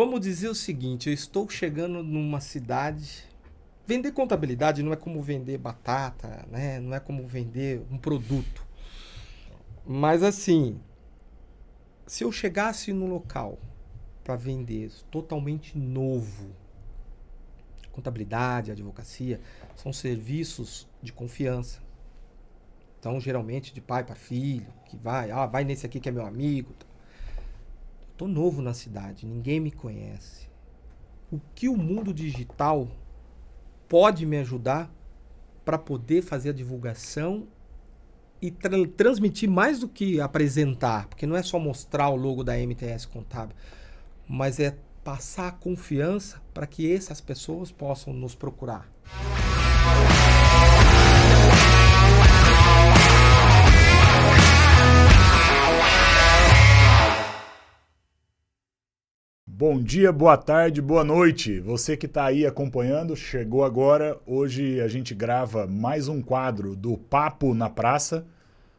Vamos dizer o seguinte, eu estou chegando numa cidade. Vender contabilidade não é como vender batata, né? Não é como vender um produto. Mas assim, se eu chegasse no local para vender totalmente novo, contabilidade, advocacia, são serviços de confiança. Então, geralmente de pai para filho, que vai nesse aqui que é meu amigo. Tô novo na cidade, ninguém me conhece. O que o mundo digital pode me ajudar para poder fazer a divulgação e transmitir mais do que apresentar, porque não é só mostrar o logo da MTS Contábil, mas é passar a confiança para que essas pessoas possam nos procurar. Bom dia, boa tarde, boa noite. Você que está aí acompanhando, chegou agora. Hoje a gente grava mais um quadro do Papo na Praça,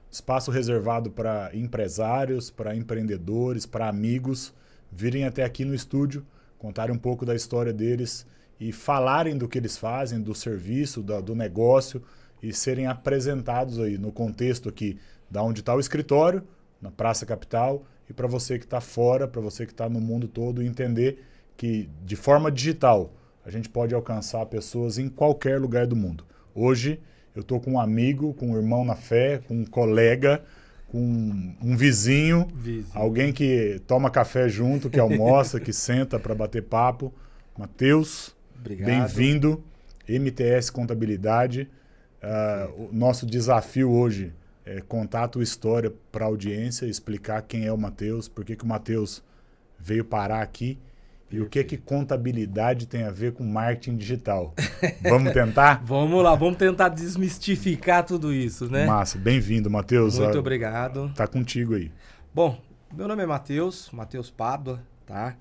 espaço reservado para empresários, para empreendedores, para amigos virem até aqui no estúdio, contarem um pouco da história deles e falarem do que eles fazem, do serviço, do negócio e serem apresentados aí no contexto aqui da onde está o escritório, na Praça Capital, e para você que está fora, para você que está no mundo todo, entender que de forma digital a gente pode alcançar pessoas em qualquer lugar do mundo. Hoje eu estou com um amigo, com um irmão na fé, com um colega, com um vizinho, alguém que toma café junto, que almoça, que senta para bater papo. Matheus, bem-vindo. MTS Contabilidade. O nosso desafio hoje é contar a tua história para a audiência, explicar quem é o Matheus, por que o Matheus veio parar aqui e o que contabilidade tem a ver com marketing digital. Vamos tentar? Vamos lá, vamos tentar desmistificar tudo isso, né? Massa, bem-vindo, Matheus. Muito obrigado. Tá contigo aí. Bom, meu nome é Matheus Pádua, tá?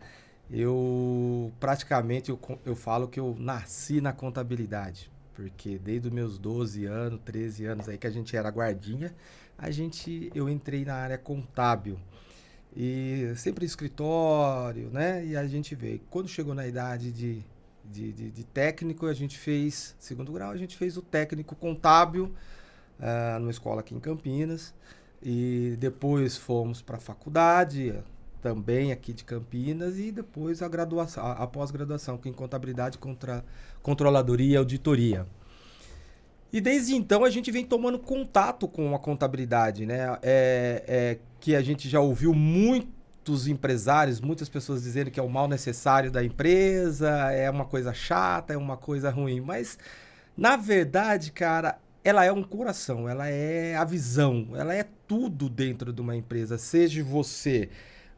Eu praticamente eu falo que eu nasci na contabilidade. Porque desde os meus 12 anos, 13 anos aí que a gente era guardinha, eu entrei na área contábil. E sempre escritório, né? E a gente veio. Quando chegou na idade de técnico, a gente fez, segundo grau, a gente fez o técnico contábil numa escola aqui em Campinas. E depois fomos para a faculdade, também aqui de Campinas, e depois a graduação, a pós-graduação, que em contabilidade, controladoria e auditoria. E desde então a gente vem tomando contato com a contabilidade, né? Que a gente já ouviu muitos empresários, muitas pessoas dizendo que é o mal necessário da empresa, é uma coisa chata, é uma coisa ruim. Mas, na verdade, cara, ela é um coração, ela é a visão, ela é tudo dentro de uma empresa. Seja você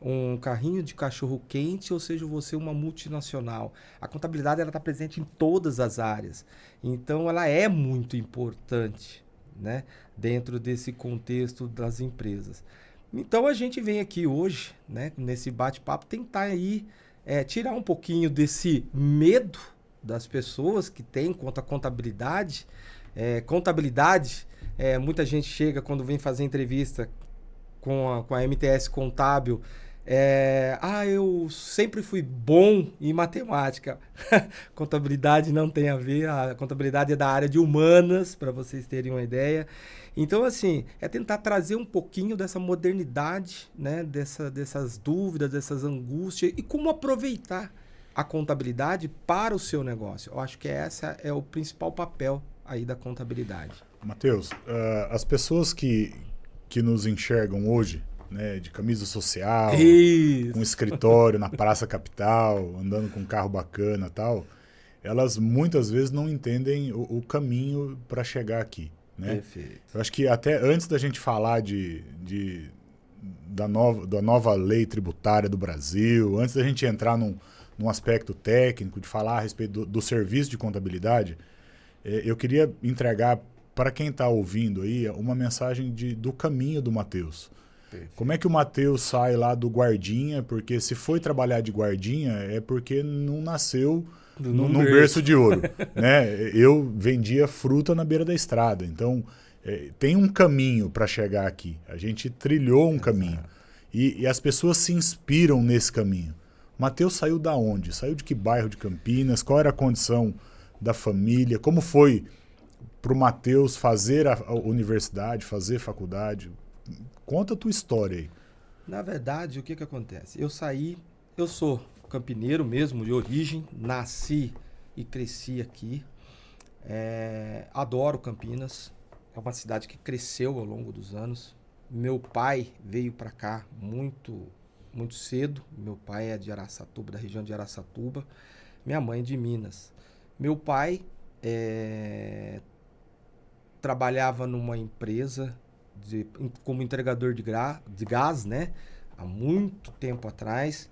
um carrinho de cachorro quente, ou seja você uma multinacional. A contabilidade está presente em todas as áreas. Então, ela é muito importante, né, dentro desse contexto das empresas. Então, a gente vem aqui hoje, né, nesse bate-papo, tentar aí, tirar um pouquinho desse medo das pessoas que têm quanto à contabilidade. Muita gente chega quando vem fazer entrevista com a MTS Contábil, eu sempre fui bom em matemática. Contabilidade não tem a ver, a contabilidade é da área de humanas, para vocês terem uma ideia. Então, assim, é tentar trazer um pouquinho dessa modernidade, né, dessas dúvidas, dessas angústias, e como aproveitar a contabilidade para o seu negócio. Eu acho que esse é o principal papel aí da contabilidade. Matheus, as pessoas que nos enxergam hoje, né, de camisa social, com escritório na Praça Capital, andando com um carro bacana e tal, elas muitas vezes não entendem o caminho para chegar aqui, né? Perfeito. Eu acho que até antes da gente falar da nova lei tributária do Brasil, antes da gente entrar num aspecto técnico, de falar a respeito do serviço de contabilidade, eu queria entregar para quem está ouvindo aí uma mensagem do caminho do Matheus. Perfeito. Como é que o Matheus sai lá do guardinha? Porque se foi trabalhar de guardinha é porque não nasceu num berço de ouro. Né? Eu vendia fruta na beira da estrada. Então, tem um caminho para chegar aqui. A gente trilhou um caminho. E as pessoas se inspiram nesse caminho. Matheus saiu da onde? Saiu de que bairro de Campinas? Qual era a condição da família? Como foi para o Matheus fazer a universidade, fazer faculdade? Conta a tua história aí. Na verdade, o que acontece? Eu sou campineiro mesmo, de origem, nasci e cresci aqui. Adoro Campinas, é uma cidade que cresceu ao longo dos anos. Meu pai veio para cá muito cedo. Meu pai é de Araçatuba, da região de Araçatuba. Minha mãe de Minas. Meu pai trabalhava numa empresa como entregador de gás, né? Há muito tempo atrás.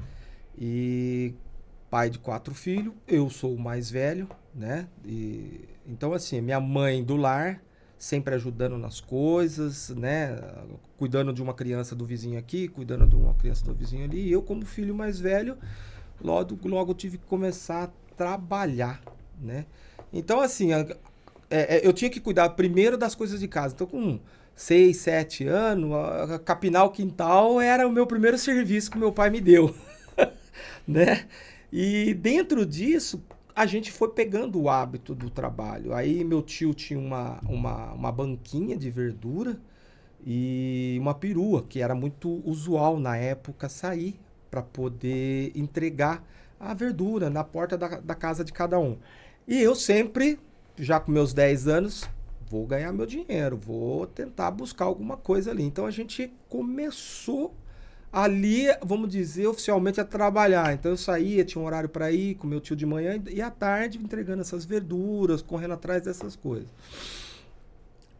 E pai de 4 filhos, eu sou o mais velho, né? Então, assim, minha mãe do lar, sempre ajudando nas coisas, né? Cuidando de uma criança do vizinho aqui, cuidando de uma criança do vizinho ali. E eu, como filho mais velho, logo tive que começar a trabalhar, né? Então, assim, eu tinha que cuidar primeiro das coisas de casa. Então, com 6, 7 anos, capinar o quintal era o meu primeiro serviço que meu pai me deu, né? E dentro disso, a gente foi pegando o hábito do trabalho. Aí meu tio tinha uma banquinha de verdura e uma perua, que era muito usual na época sair para poder entregar a verdura na porta da casa de cada um. E eu sempre, já com meus 10 anos, vou ganhar meu dinheiro, vou tentar buscar alguma coisa ali. Então a gente começou ali, vamos dizer, oficialmente a trabalhar. Então eu saía, tinha um horário para ir com meu tio de manhã e à tarde entregando essas verduras, correndo atrás dessas coisas.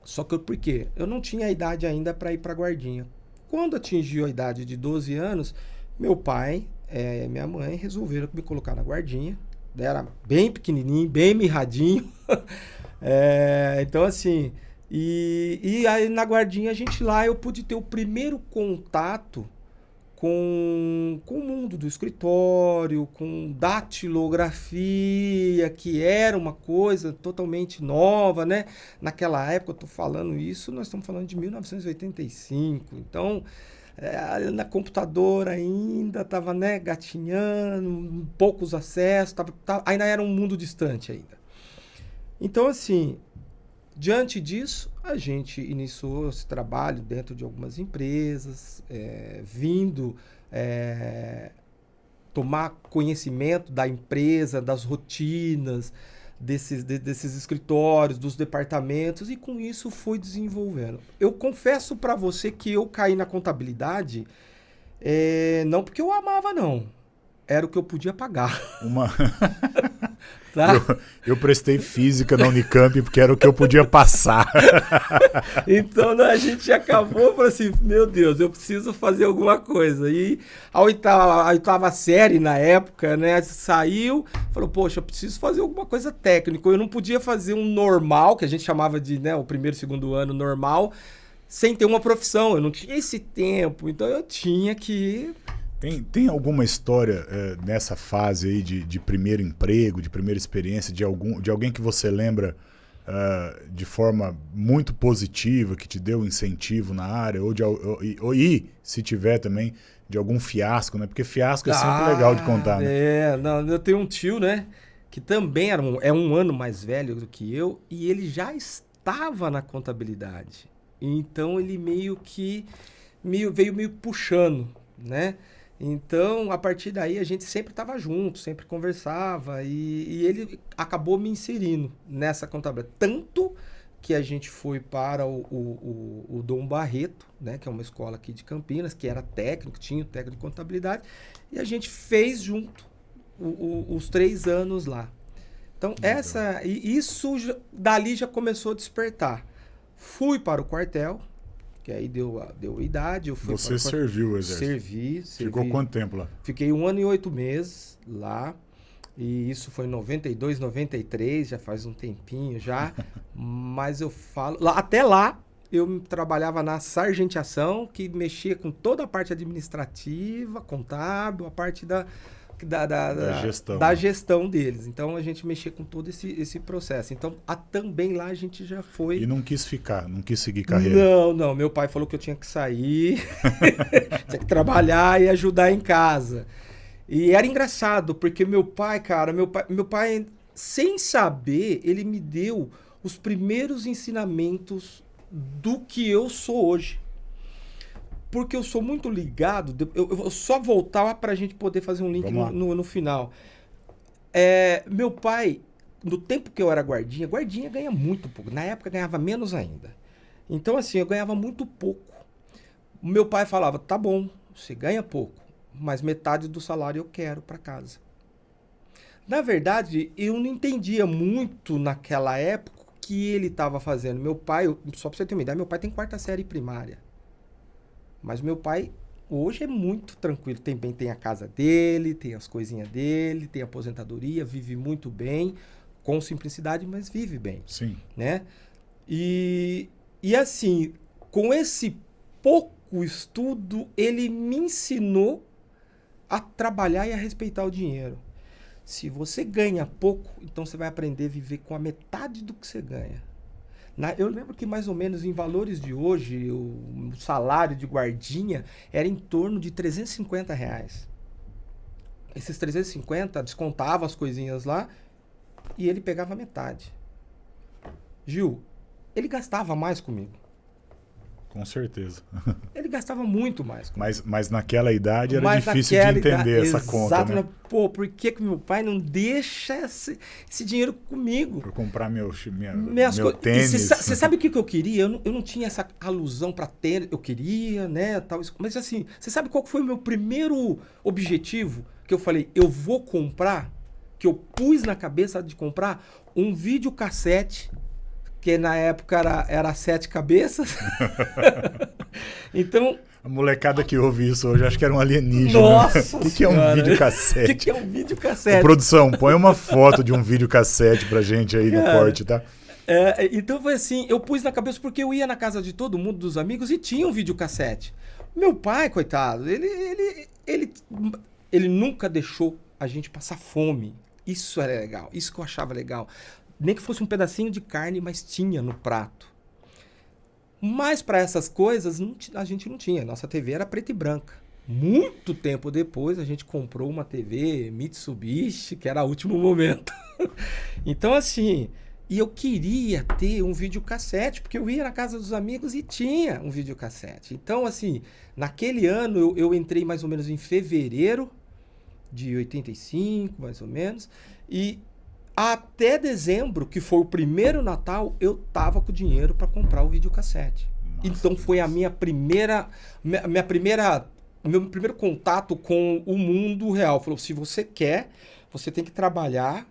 Só que por quê? Eu não tinha a idade ainda para ir para guardinha. Quando atingiu a idade de 12 anos, meu pai e minha mãe resolveram me colocar na guardinha. Era bem pequenininho, bem mirradinho. Então assim, e aí na guardinha eu pude ter o primeiro contato com o mundo do escritório, com datilografia, que era uma coisa totalmente nova, né? Naquela época, eu tô falando isso, nós estamos falando de 1985, então na computador ainda estava, né, gatinhando, poucos acessos, ainda era um mundo distante ainda. Então, assim, diante disso, a gente iniciou esse trabalho dentro de algumas empresas, vindo tomar conhecimento da empresa, das rotinas, desses escritórios, dos departamentos, e com isso fui desenvolvendo. Eu confesso para você que eu caí na contabilidade, não porque eu amava, não. Era o que eu podia pagar. Tá? Eu prestei física na Unicamp porque era o que eu podia passar. Então, né, a gente acabou falando assim, meu Deus, eu preciso fazer alguma coisa. E a oitava série na época, né, saiu, falou, poxa, eu preciso fazer alguma coisa técnica. Eu não podia fazer um normal, que a gente chamava de, né, o primeiro e segundo ano normal, sem ter uma profissão. Eu não tinha esse tempo, então eu tinha que... Tem alguma história nessa fase aí de primeiro emprego, de primeira experiência, de alguém que você lembra de forma muito positiva, que te deu incentivo na área, e se tiver também, de algum fiasco, né? Porque fiasco é sempre legal de contar, né? Não, eu tenho um tio, né, que também é um ano mais velho do que eu, e ele já estava na contabilidade. Então ele veio meio puxando, né? Então, a partir daí, a gente sempre estava junto, sempre conversava, e ele acabou me inserindo nessa contabilidade. Tanto que a gente foi para o Dom Barreto, né, que é uma escola aqui de Campinas, que era técnico, tinha o técnico de contabilidade, e a gente fez junto os 3 anos lá. Então, isso dali já começou a despertar. Fui para o quartel, que aí deu idade. Você serviu o exército? Servi. Ficou quanto tempo lá? Fiquei 1 ano e 8 meses lá. E isso foi em 92, 93, já faz um tempinho já. Mas eu falo... Até lá, eu trabalhava na sargenteação, que mexia com toda a parte administrativa, contábil, a parte da gestão deles. Então a gente mexia com todo esse processo. Então também lá a gente já foi... E não quis ficar, não quis seguir carreira? Não. Meu pai falou que eu tinha que sair, tinha que trabalhar e ajudar em casa. E era engraçado, porque meu pai, cara, meu pai, sem saber, ele me deu os primeiros ensinamentos do que eu sou hoje. Porque eu sou muito ligado, eu só voltar pra gente poder fazer um link Vamos lá. no final. Meu pai, no tempo que eu era guardinha ganha muito pouco. Na época ganhava menos ainda. Então, assim, eu ganhava muito pouco. Meu pai falava, tá bom, você ganha pouco, mas metade do salário eu quero para casa. Na verdade, eu não entendia muito naquela época o que ele estava fazendo. Meu pai, só para você ter uma ideia, meu pai tem 4ª série primária. Mas meu pai hoje é muito tranquilo. Tem a casa dele, tem as coisinhas dele, tem a aposentadoria, vive muito bem, com simplicidade, mas vive bem. Sim. Né? E assim, com esse pouco estudo, ele me ensinou a trabalhar e a respeitar o dinheiro. Se você ganha pouco, então você vai aprender a viver com a metade do que você ganha. Eu lembro que mais ou menos em valores de hoje, o salário de guardinha era em torno de R$ 350. Esses 350 descontava as coisinhas lá e ele pegava metade. Gil, ele gastava mais comigo. Com certeza. Ele gastava muito mais comigo. Mas naquela idade era difícil de entender essa conta, né? Pô, por que meu pai não deixa esse dinheiro comigo? Pra comprar meu tênis. Você sabe o que eu queria? Eu não tinha essa alusão pra tênis. Eu queria, né? Tal, mas assim, você sabe qual foi o meu primeiro objetivo? Que eu falei, eu vou comprar, que eu pus na cabeça de comprar um videocassete, que na época era 7 cabeças. Então... A molecada que ouve isso hoje, acho que era um alienígena. Nossa O que é um videocassete? O que é um videocassete? Produção, põe uma foto de um videocassete pra gente aí no corte, tá? Então foi assim, eu pus na cabeça porque eu ia na casa de todo mundo, dos amigos, e tinha um videocassete. Meu pai, coitado, ele nunca deixou a gente passar fome. Isso era legal, isso que eu achava legal. Nem que fosse um pedacinho de carne, mas tinha no prato. Mas para essas coisas a gente não tinha. Nossa TV era preta e branca. Muito tempo depois a gente comprou uma TV Mitsubishi, que era o último momento. Então assim, e eu queria ter um videocassete, porque eu ia na casa dos amigos e tinha um videocassete. Então assim, naquele ano eu entrei mais ou menos em fevereiro de 85, mais ou menos, e até dezembro, que foi o primeiro Natal, eu tava com dinheiro para comprar o videocassete. Então foi a meu primeiro contato com o mundo real. Falou, se você quer, você tem que trabalhar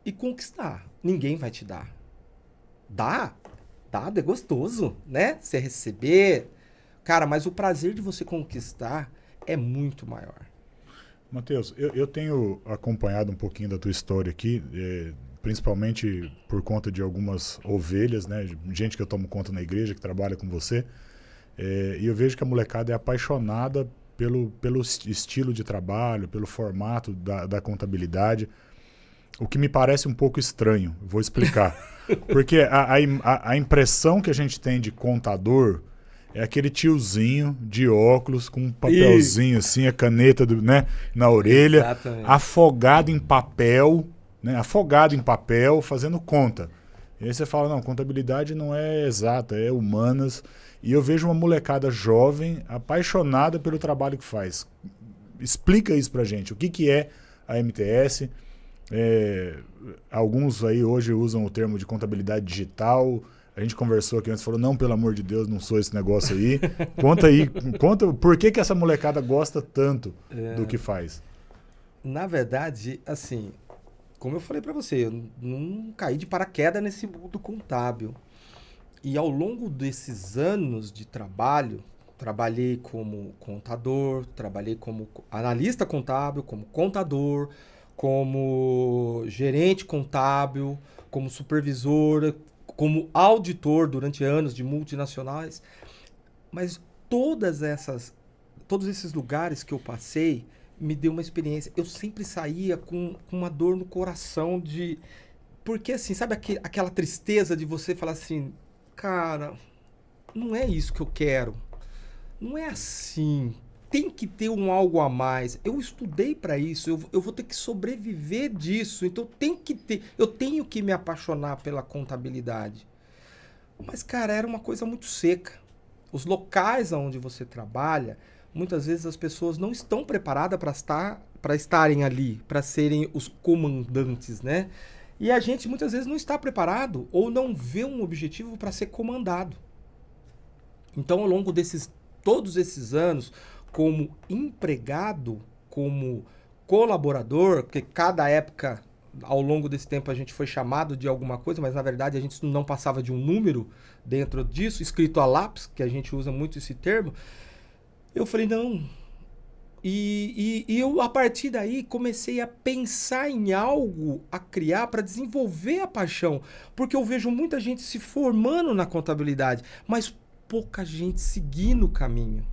e conquistar. Ninguém vai te dar. Dá, é gostoso, né? Você receber. Cara, mas o prazer de você conquistar é muito maior. Matheus, eu tenho acompanhado um pouquinho da tua história aqui, principalmente por conta de algumas ovelhas, né? Gente que eu tomo conta na igreja, que trabalha com você. E eu vejo que a molecada é apaixonada pelo estilo de trabalho, pelo formato da contabilidade. O que me parece um pouco estranho, vou explicar. Porque a impressão que a gente tem de contador é aquele tiozinho de óculos com um papelzinho assim, a caneta né, na orelha, Exatamente. afogado em papel, né, fazendo conta. E aí você fala, não, contabilidade não é exata, é humanas. E eu vejo uma molecada jovem, apaixonada pelo trabalho que faz. Explica isso pra gente, o que é a MTS? Alguns aí hoje usam o termo de contabilidade digital. A gente conversou aqui antes, falou, não, pelo amor de Deus, não sou esse negócio aí. Conta por que essa molecada gosta tanto do que faz. Na verdade, assim, como eu falei para você, eu não caí de paraquedas nesse mundo contábil. E ao longo desses anos de trabalho, trabalhei como contador, trabalhei como analista contábil, como contador, como gerente contábil, como supervisor, como auditor durante anos de multinacionais. Mas todos esses lugares que eu passei me deu uma experiência. Eu sempre saía com uma dor no coração de... Porque assim, sabe aquela tristeza de você falar assim, cara, não é isso que eu quero. Não é assim tem que ter um algo a mais. Eu estudei para isso, eu vou ter que sobreviver disso. Então eu tenho que me apaixonar pela contabilidade. Mas, cara, era uma coisa muito seca. Os locais onde você trabalha, muitas vezes as pessoas não estão preparadas para estarem ali, para serem os comandantes, né? E a gente muitas vezes não está preparado ou não vê um objetivo para ser comandado. Então, ao longo todos esses anos, como empregado, como colaborador, porque cada época, ao longo desse tempo, a gente foi chamado de alguma coisa, mas na verdade a gente não passava de um número dentro disso, escrito a lápis, que a gente usa muito esse termo. Eu falei, não. E eu, a partir daí, comecei a pensar em algo a criar para desenvolver a paixão. Porque eu vejo muita gente se formando na contabilidade, mas pouca gente seguindo o caminho.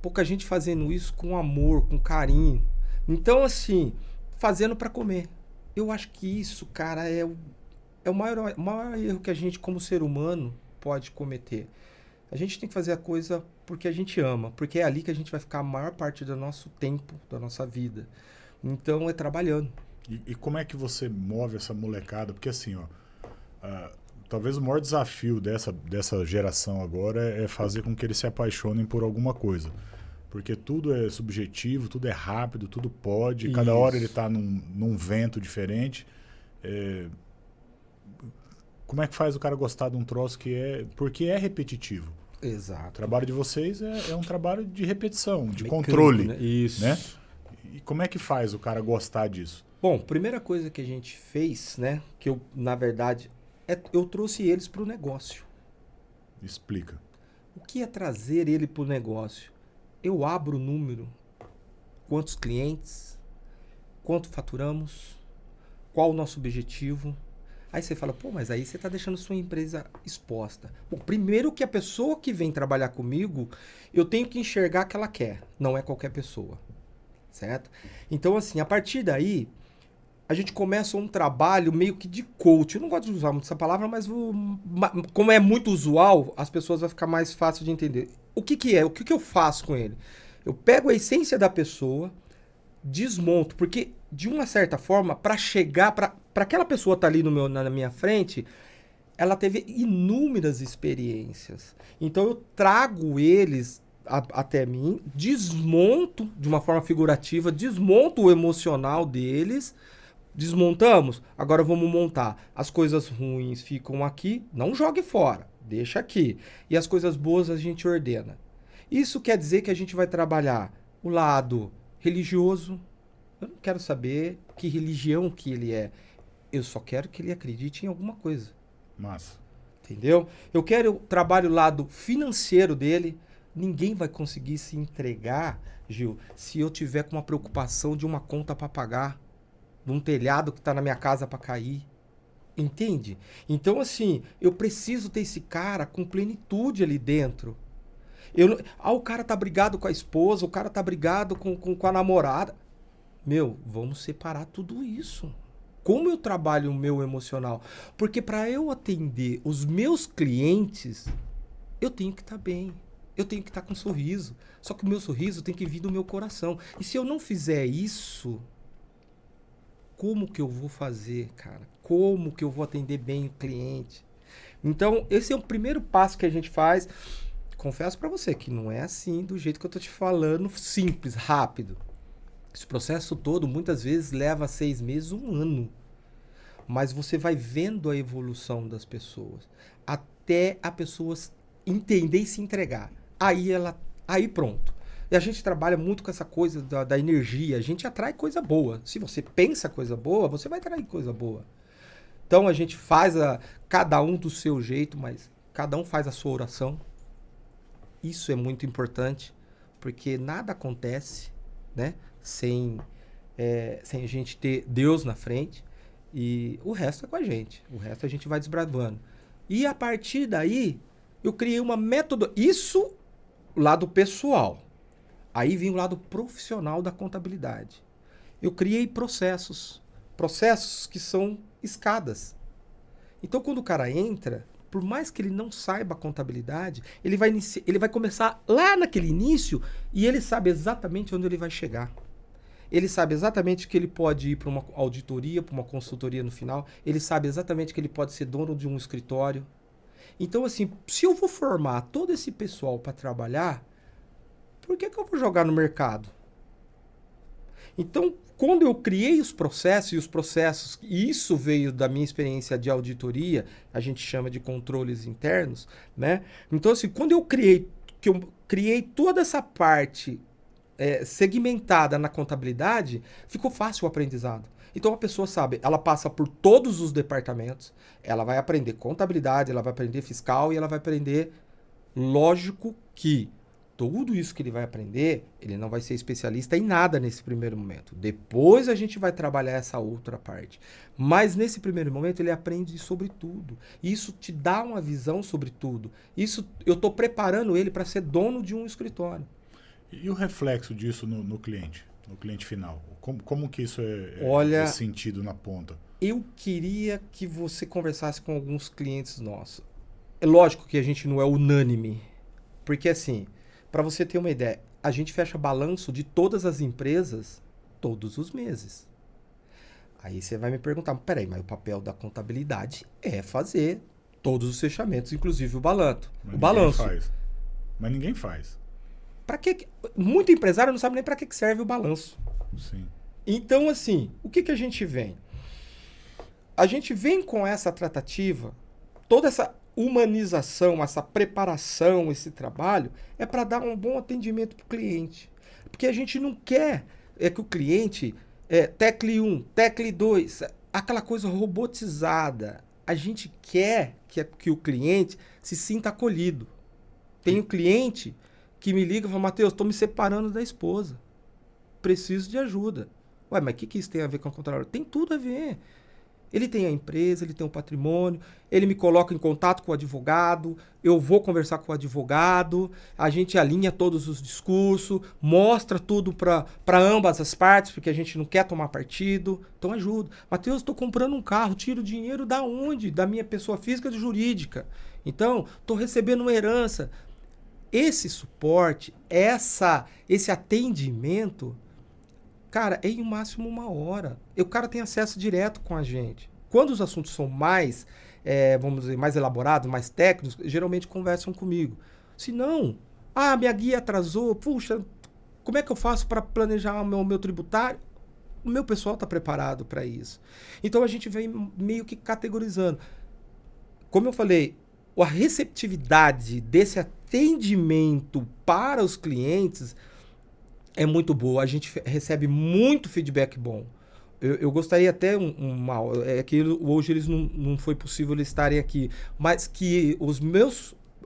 Pouca gente fazendo isso com amor, com carinho. Então, assim, fazendo para comer. Eu acho que isso, cara, é o maior erro que a gente, como ser humano, pode cometer. A gente tem que fazer a coisa porque a gente ama, porque é ali que a gente vai ficar a maior parte do nosso tempo, da nossa vida. Então, é trabalhando. E como é que você move essa molecada? Porque assim, ó, talvez o maior desafio dessa geração agora é fazer com que eles se apaixonem por alguma coisa. Porque tudo é subjetivo, tudo é rápido, tudo pode. Isso. Cada hora ele está num vento diferente. Como é que faz o cara gostar de um troço porque é repetitivo? Exato. O trabalho de vocês é um trabalho de repetição, de controle. Né? Isso. Né? E como é que faz o cara gostar disso? Bom, primeira coisa que a gente fez, né? Que eu, na verdade, eu trouxe eles para o negócio. Explica. O que é trazer ele para o negócio? Eu abro o número, quantos clientes, quanto faturamos, qual o nosso objetivo. Aí você fala, pô, mas aí você está deixando sua empresa exposta. Bom, primeiro que a pessoa que vem trabalhar comigo, eu tenho que enxergar que ela quer, não é qualquer pessoa, certo? Então, assim, a partir daí, a gente começa um trabalho meio que de coach. Eu não gosto de usar muito essa palavra, mas como é muito usual, as pessoas vai ficar mais fácil de entender. O que é? O que eu faço com ele? Eu pego a essência da pessoa, desmonto, porque de uma certa forma, para chegar, para aquela pessoa estar ali na minha frente, ela teve inúmeras experiências. Então eu trago eles até mim, desmonto de uma forma figurativa, desmonto o emocional deles. Desmontamos, agora vamos montar. As coisas ruins ficam aqui, não jogue fora, deixa aqui. E as coisas boas a gente ordena. Isso quer dizer que a gente vai trabalhar o lado religioso. Eu não quero saber que religião que ele é. Eu só quero que ele acredite em alguma coisa. Massa. Entendeu? Eu trabalho o lado financeiro dele. Ninguém vai conseguir se entregar, Gil, se eu tiver com uma preocupação de uma conta para pagar. De um telhado que está na minha casa para cair. Entende? Então, assim, eu preciso ter esse cara com plenitude ali dentro. O cara tá brigado com a esposa, o cara tá brigado com a namorada. Meu, vamos separar tudo isso. Como eu trabalho o meu emocional? Porque para eu atender os meus clientes, eu tenho que estar bem. Eu tenho que estar com um sorriso. Só que o meu sorriso tem que vir do meu coração. E se eu não fizer isso... Como que eu vou fazer, cara? Como que eu vou atender bem o cliente? Então, esse é o primeiro passo que a gente faz. Confesso para você que não é assim, do jeito que eu tô te falando, simples, rápido. Esse processo todo, muitas vezes, leva 6 meses, 1 ano. Mas você vai vendo a evolução das pessoas. Até a pessoa entender e se entregar. Aí pronto. E a gente trabalha muito com essa coisa da energia. A gente atrai coisa boa. Se você pensa coisa boa, você vai atrair coisa boa. Então a gente faz cada um do seu jeito, mas cada um faz a sua oração. Isso é muito importante, porque nada acontece, né, sem a gente ter Deus na frente. E o resto é com a gente. O resto a gente vai desbravando. E a partir daí, eu criei uma método. Isso, lado pessoal. Aí vem o lado profissional da contabilidade. Eu criei processos que são escadas. Então, quando o cara entra, por mais que ele não saiba a contabilidade, ele vai começar lá naquele início e ele sabe exatamente onde ele vai chegar. Ele sabe exatamente que ele pode ir para uma auditoria, para uma consultoria no final. Ele sabe exatamente que ele pode ser dono de um escritório. Então, assim, se eu vou formar todo esse pessoal para trabalhar, por que eu vou jogar no mercado? Então, quando eu criei os processos, e isso veio da minha experiência de auditoria, a gente chama de controles internos, né? Então, assim, quando eu criei toda essa parte segmentada na contabilidade, ficou fácil o aprendizado. Então a pessoa sabe, ela passa por todos os departamentos, ela vai aprender contabilidade, ela vai aprender fiscal e ela vai aprender, lógico que tudo isso que ele vai aprender, ele não vai ser especialista em nada nesse primeiro momento. Depois a gente vai trabalhar essa outra parte. Mas nesse primeiro momento ele aprende sobre tudo. Isso te dá uma visão sobre tudo. Isso eu estou preparando ele para ser dono de um escritório. E o reflexo disso no cliente final? Como que isso Olha, é sentido na ponta? Eu queria que você conversasse com alguns clientes nossos. É lógico que a gente não é unânime, porque assim, para você ter uma ideia, a gente fecha balanço de todas as empresas todos os meses. Aí você vai me perguntar, peraí, mas o papel da contabilidade é fazer todos os fechamentos, inclusive o balanço. Mas ninguém faz. Muito empresário não sabe nem para que serve o balanço. Sim. Então, assim, o que a gente vem? A gente vem com essa tratativa, toda essa humanização, essa preparação, esse trabalho, é para dar um bom atendimento para o cliente. Porque a gente não quer que o cliente tecle 1, tecle 2, aquela coisa robotizada. A gente quer que o cliente se sinta acolhido. Tem um cliente que me liga e fala, Matheus, estou me separando da esposa. Preciso de ajuda. Ué, mas o que isso tem a ver com a contadora? Tem tudo a ver. Ele tem a empresa, ele tem o patrimônio, ele me coloca em contato com o advogado, eu vou conversar com o advogado, a gente alinha todos os discursos, mostra tudo para ambas as partes, porque a gente não quer tomar partido. Então ajuda. Matheus, estou comprando um carro, tiro dinheiro da onde? Da minha pessoa física ou jurídica. Então, estou recebendo uma herança. Esse suporte, esse atendimento, cara, é em máximo 1 hora. O cara tem acesso direto com a gente. Quando os assuntos são mais, vamos dizer, mais elaborados, mais técnicos, geralmente conversam comigo. Se não, minha guia atrasou, puxa, como é que eu faço para planejar o meu tributário? O meu pessoal está preparado para isso. Então a gente vem meio que categorizando. Como eu falei, a receptividade desse atendimento para os clientes é muito boa. A gente recebe muito feedback bom. Eu gostaria até que hoje eles não foi possível eles estarem aqui, mas que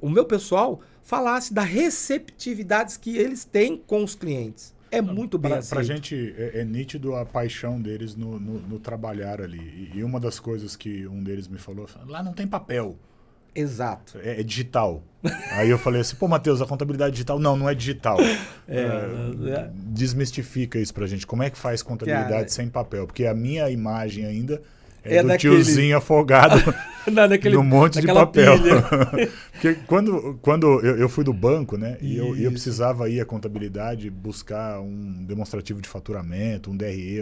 o meu pessoal falasse das receptividades que eles têm com os clientes. É muito bem aceito. Pra gente é nítido a paixão deles no trabalhar ali. E uma das coisas que um deles me falou, lá não tem papel. Exato. É digital. Aí eu falei assim, pô, Matheus, a contabilidade digital? Não é digital. Desmistifica isso pra gente. Como é que faz contabilidade sem papel? Porque a minha imagem ainda é do tiozinho afogado no monte de papel. Porque quando eu fui do banco, né? E eu precisava ir à contabilidade buscar um demonstrativo de faturamento, um DRE,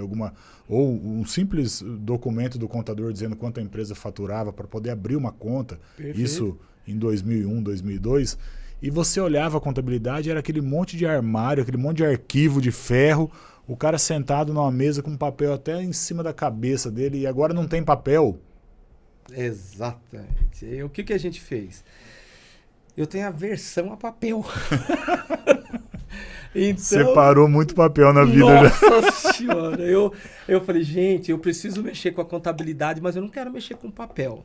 ou um simples documento do contador dizendo quanto a empresa faturava para poder abrir uma conta. Perfeito. Isso em 2001, 2002. E você olhava a contabilidade, era aquele monte de armário, aquele monte de arquivo de ferro, o cara sentado numa mesa com papel até em cima da cabeça dele, e agora não tem papel. Exatamente. E o que a gente fez? Eu tenho aversão a papel. Então, separou muito papel na vida. Nossa senhora. Eu falei, gente, eu preciso mexer com a contabilidade, mas eu não quero mexer com papel.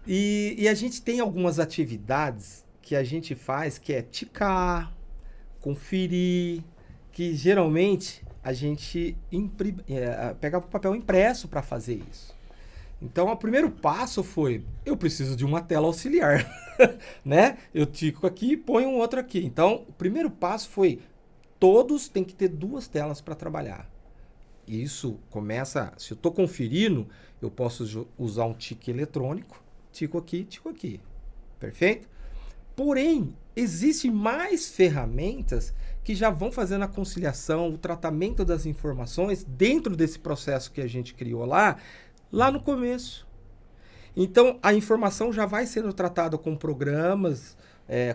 E a gente tem algumas atividades que a gente faz, que é ticar, conferir, que geralmente a gente pegava o papel impresso para fazer isso. Então, o primeiro passo foi, eu preciso de uma tela auxiliar, né? Eu tico aqui e ponho um outro aqui. Então, o primeiro passo foi, todos têm que ter 2 telas para trabalhar. Isso começa, se eu estou conferindo, eu posso usar um tique eletrônico, tico aqui, tico aqui. Perfeito? Porém, existem mais ferramentas que já vão fazendo a conciliação, o tratamento das informações dentro desse processo que a gente criou lá no começo. Então, a informação já vai sendo tratada com programas,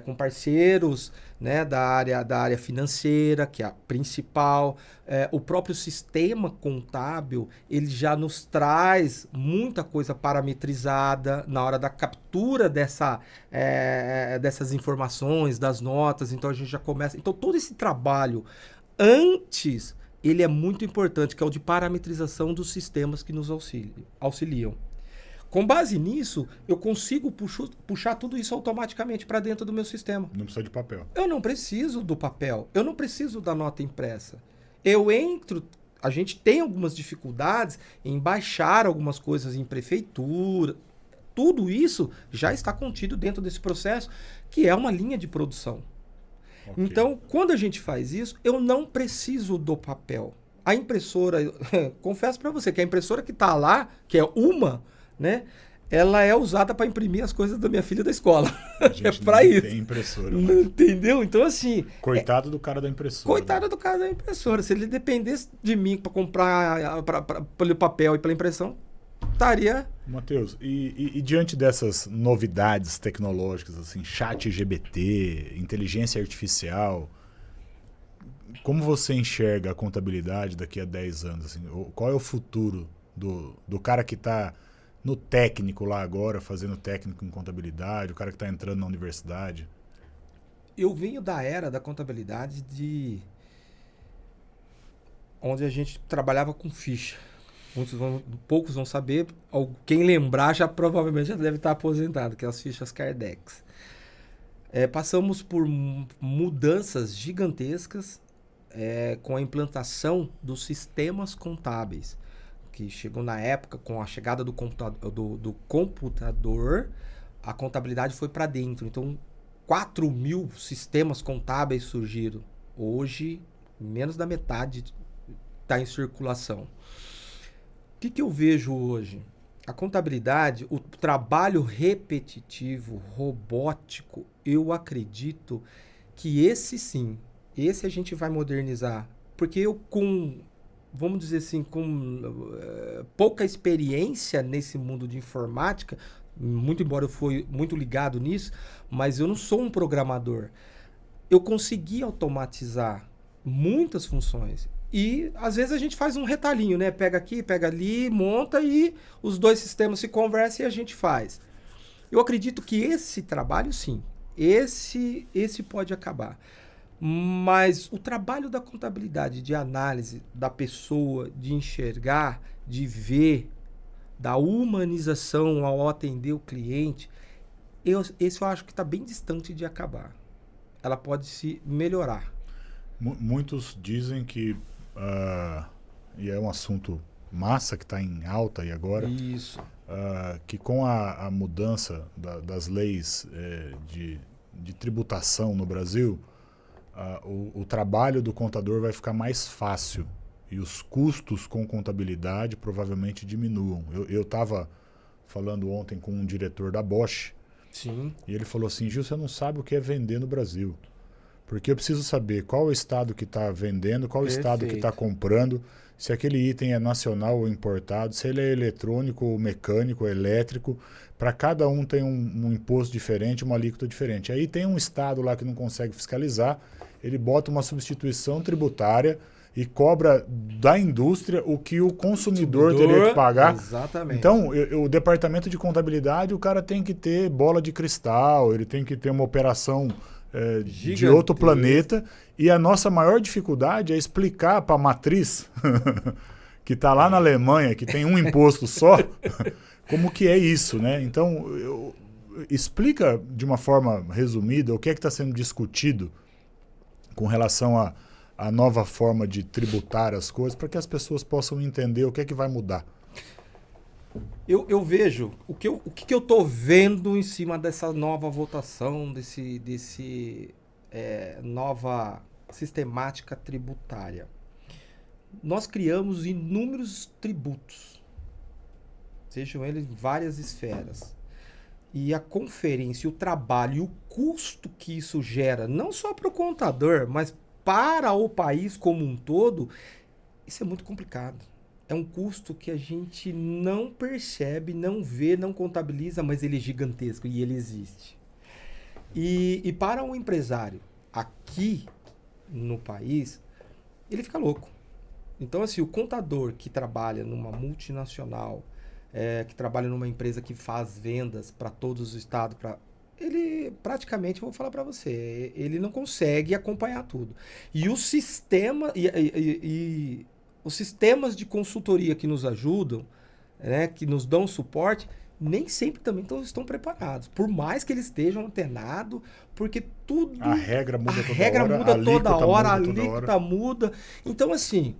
com parceiros, né, da área financeira, que é a principal. O próprio sistema contábil, ele já nos traz muita coisa parametrizada na hora da captura dessas informações, das notas. Então, a gente já começa... Então, todo esse trabalho antes, ele é muito importante, que é o de parametrização dos sistemas que nos auxiliam. Com base nisso, eu consigo puxar tudo isso automaticamente para dentro do meu sistema. Não precisa de papel. Eu não preciso do papel, eu não preciso da nota impressa. A gente tem algumas dificuldades em baixar algumas coisas em prefeitura. Tudo isso já está contido dentro desse processo, que é uma linha de produção. Okay. Então, quando a gente faz isso, eu não preciso do papel. A impressora, confesso para você que a impressora que está lá, que é uma... né? Ela é usada para imprimir as coisas da minha filha da escola. É para isso. Tem impressora. Entendeu? Então, assim... Coitado do cara da impressora. Coitado do cara da impressora. Se ele dependesse de mim para comprar pelo papel e pela impressão, estaria... Matheus, e diante dessas novidades tecnológicas, assim, ChatGPT, inteligência artificial, como você enxerga a contabilidade daqui a 10 anos? Assim, qual é o futuro do cara que está no técnico lá agora, fazendo técnico em contabilidade, o cara que está entrando na universidade? Eu venho da era da contabilidade onde a gente trabalhava com ficha. Poucos vão saber, quem lembrar provavelmente já deve estar aposentado, que é as fichas Cardex. Passamos por mudanças gigantescas com a implantação dos sistemas contábeis, que chegou na época, com a chegada do computador, a contabilidade foi para dentro. Então, 4.000 sistemas contábeis surgiram. Hoje, menos da metade está em circulação. O que eu vejo hoje? A contabilidade, o trabalho repetitivo, robótico, eu acredito que esse a gente vai modernizar. Porque vamos dizer assim, com pouca experiência nesse mundo de informática, muito embora eu fui muito ligado nisso, mas eu não sou um programador. Eu consegui automatizar muitas funções. E, às vezes, a gente faz um retalhinho, né? Pega aqui, pega ali, monta e os dois sistemas se conversam e a gente faz. Eu acredito que esse trabalho, sim, esse pode acabar. Mas o trabalho da contabilidade, de análise da pessoa, de enxergar, de ver, da humanização ao atender o cliente, esse eu acho que está bem distante de acabar. Ela pode se melhorar. Muitos dizem que, e é um assunto massa que está em alta aí agora, isso. Que com a mudança das leis de tributação no Brasil, o trabalho do contador vai ficar mais fácil e os custos com contabilidade provavelmente diminuam. Eu estava falando ontem com um diretor da Bosch. Sim. E ele falou assim: Gil, você não sabe o que é vender no Brasil. Porque eu preciso saber qual o estado que está vendendo, qual o estado que está comprando, se aquele item é nacional ou importado, se ele é eletrônico ou mecânico ou elétrico. Para cada um tem um imposto diferente, uma alíquota diferente. Aí tem um estado lá que não consegue fiscalizar, ele bota uma substituição tributária e cobra da indústria o que o consumidor teria que pagar. Exatamente. Então, o departamento de contabilidade, o cara tem que ter bola de cristal, ele tem que ter uma operação de outro planeta. E a nossa maior dificuldade é explicar para a matriz, que está lá na Alemanha, que tem um imposto só, como que é isso, né? Então, explica de uma forma resumida o que é que está sendo discutido com relação a nova forma de tributar as coisas, para que as pessoas possam entender o que é que vai mudar. Eu vejo, o que eu estou vendo em cima dessa nova votação, desse nova sistemática tributária. Nós criamos inúmeros tributos, sejam eles várias esferas. e a conferência, o trabalho e o custo que isso gera, não só para o contador, mas para o país como um todo, isso é muito complicado. É um custo que a gente não percebe, não vê, não contabiliza, mas ele é gigantesco e ele existe. E para um empresário aqui no país, ele fica louco. Então, assim, o contador que trabalha numa multinacional, que trabalha numa empresa que faz vendas para todos os estados, ele praticamente, vou falar para você, ele não consegue acompanhar tudo. E o sistema e os sistemas de consultoria que nos ajudam, né, que nos dão suporte, nem sempre também estão preparados. Por mais que eles estejam antenados, porque tudo. A regra muda a toda regra hora, muda toda hora, a muda toda alíquota hora. muda. Então, assim,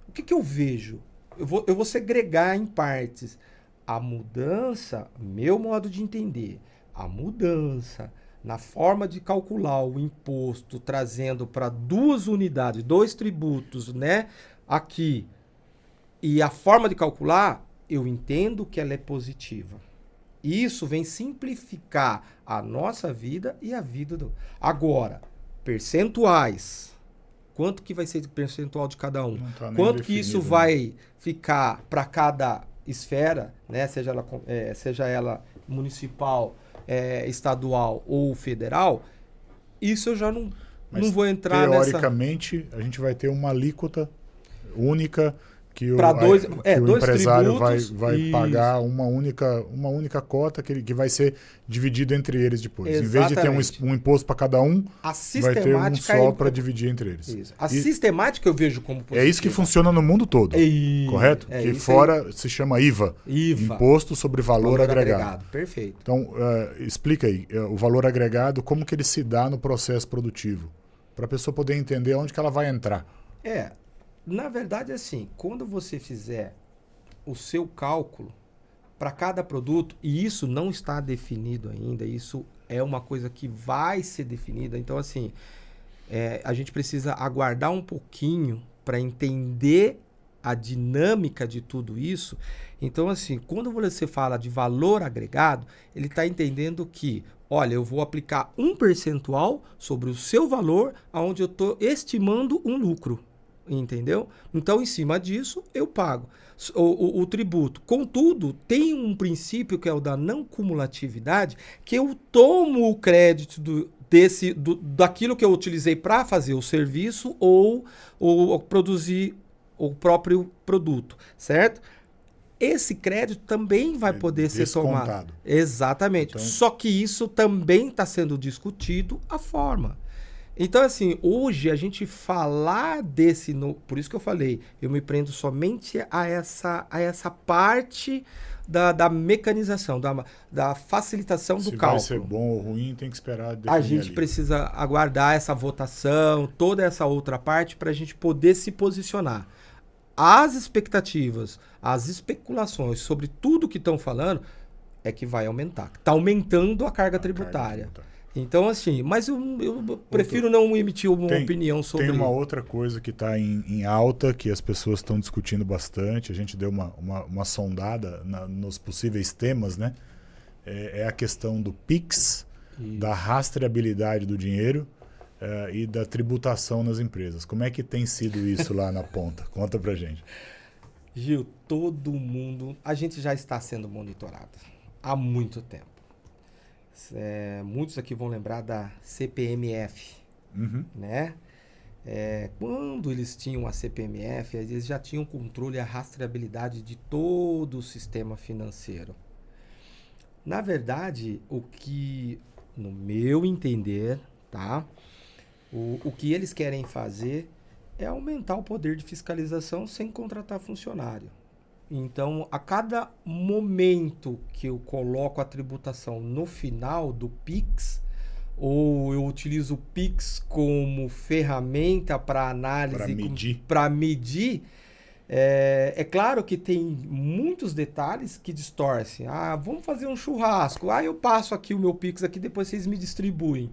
o que eu vejo? Eu vou segregar em partes. A mudança, meu modo de entender, a mudança na forma de calcular o imposto, trazendo para 2 unidades, 2 tributos, né? Aqui. E a forma de calcular, eu entendo que ela é positiva. Isso vem simplificar a nossa vida e a vida do... Agora, percentuais. Quanto que vai ser o percentual de cada um? Não tá nem Quanto que isso definido, né? vai ficar para cada esfera, né? Seja ela municipal, estadual ou federal, isso eu já não Mas vou entrar nessa... teoricamente, a gente vai ter uma alíquota única que Para o dois empresário tributos vai e... pagar uma única cota que vai ser dividido entre eles depois. Em vez de ter Exatamente. um imposto para cada um, A vai ter um sistemática só para dividir entre eles. Isso. A sistemática eu vejo como positiva. É isso que funciona no mundo todo, correto? Que isso fora se chama IVA, IVA, Imposto sobre Valor Agregado. Perfeito. Então, explica aí, o valor agregado, como que ele se dá no processo produtivo? Para a pessoa poder entender onde que ela vai entrar. Na verdade, assim, quando você fizer o seu cálculo para cada produto, e isso não está definido ainda, isso é uma coisa que vai ser definida, então, assim, a gente precisa aguardar um pouquinho para entender a dinâmica de tudo isso. Então, assim, quando você fala de valor agregado, ele está entendendo que, olha, eu vou aplicar um percentual sobre o seu valor, onde eu estou estimando um lucro. Entendeu? Então, em cima disso, eu pago o tributo. Contudo, tem um princípio que é o da não cumulatividade, que eu tomo o crédito daquilo que eu utilizei para fazer o serviço ou produzir o próprio produto, certo? Esse crédito também vai poder ser tomado. Exatamente. Então... Só que isso também está sendo discutido a forma. Então, assim, hoje a gente falar por isso que eu falei, eu me prendo somente a essa parte da mecanização, da facilitação do cálculo. Se vai ser bom ou ruim, tem que esperar definir. A gente precisa aguardar essa votação, toda essa outra parte, para a gente poder se posicionar. As expectativas, as especulações sobre tudo que estão falando é que vai aumentar. Está aumentando a carga tributária. Então, assim, mas eu prefiro não emitir uma opinião sobre... Tem uma outra coisa que está em alta, que as pessoas estão discutindo bastante, a gente deu uma sondada nos possíveis temas, né? É a questão do PIX, da rastreabilidade do dinheiro e da tributação nas empresas. Como é que tem sido isso lá na ponta? Conta pra gente. Gil, todo mundo... A gente já está sendo monitorado há muito tempo. Muitos aqui vão lembrar da CPMF, né? Quando eles tinham a CPMF, eles já tinham controle e a rastreabilidade de todo o sistema financeiro. Na verdade, o que, no meu entender, tá? O que eles querem fazer é aumentar o poder de fiscalização sem contratar funcionário. Então, a cada momento que eu coloco a tributação no final do PIX, ou eu utilizo o PIX como ferramenta para análise, para medir, é claro que tem muitos detalhes que distorcem. Vamos fazer um churrasco. Eu passo aqui o meu PIX aqui, depois vocês me distribuem.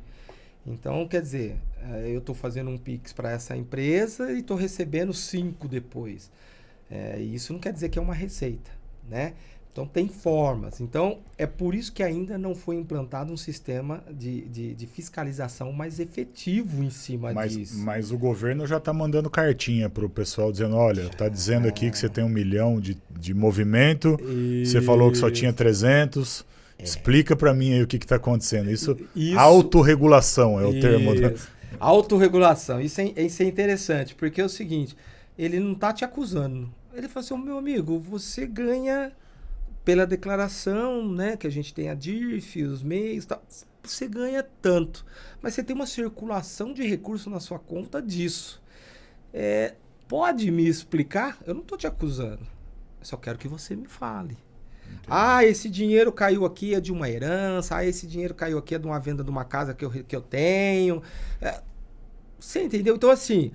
Então, quer dizer, eu estou fazendo um PIX para essa empresa e estou recebendo 5 depois. Isso não quer dizer que é uma receita, né? Então, tem formas. Então, é por isso que ainda não foi implantado um sistema de fiscalização mais efetivo em cima disso. Mas o governo já está mandando cartinha para o pessoal dizendo, olha, está dizendo aqui que você tem 1 milhão de movimento, você falou que só tinha 300, explica para mim aí o que está acontecendo. Isso, autorregulação é o termo. Autorregulação. Isso é interessante, porque é o seguinte, ele não está te acusando. Ele fala assim, meu amigo, você ganha... Pela declaração, né, que a gente tem a DIRF, os meios, tá, você ganha tanto. Mas você tem uma circulação de recursos na sua conta disso. Pode me explicar? Eu não estou te acusando. Eu só quero que você me fale. Entendi. Ah, esse dinheiro caiu aqui é de uma herança. Ah, esse dinheiro caiu aqui é de uma venda de uma casa que eu tenho. Você entendeu? Então, assim,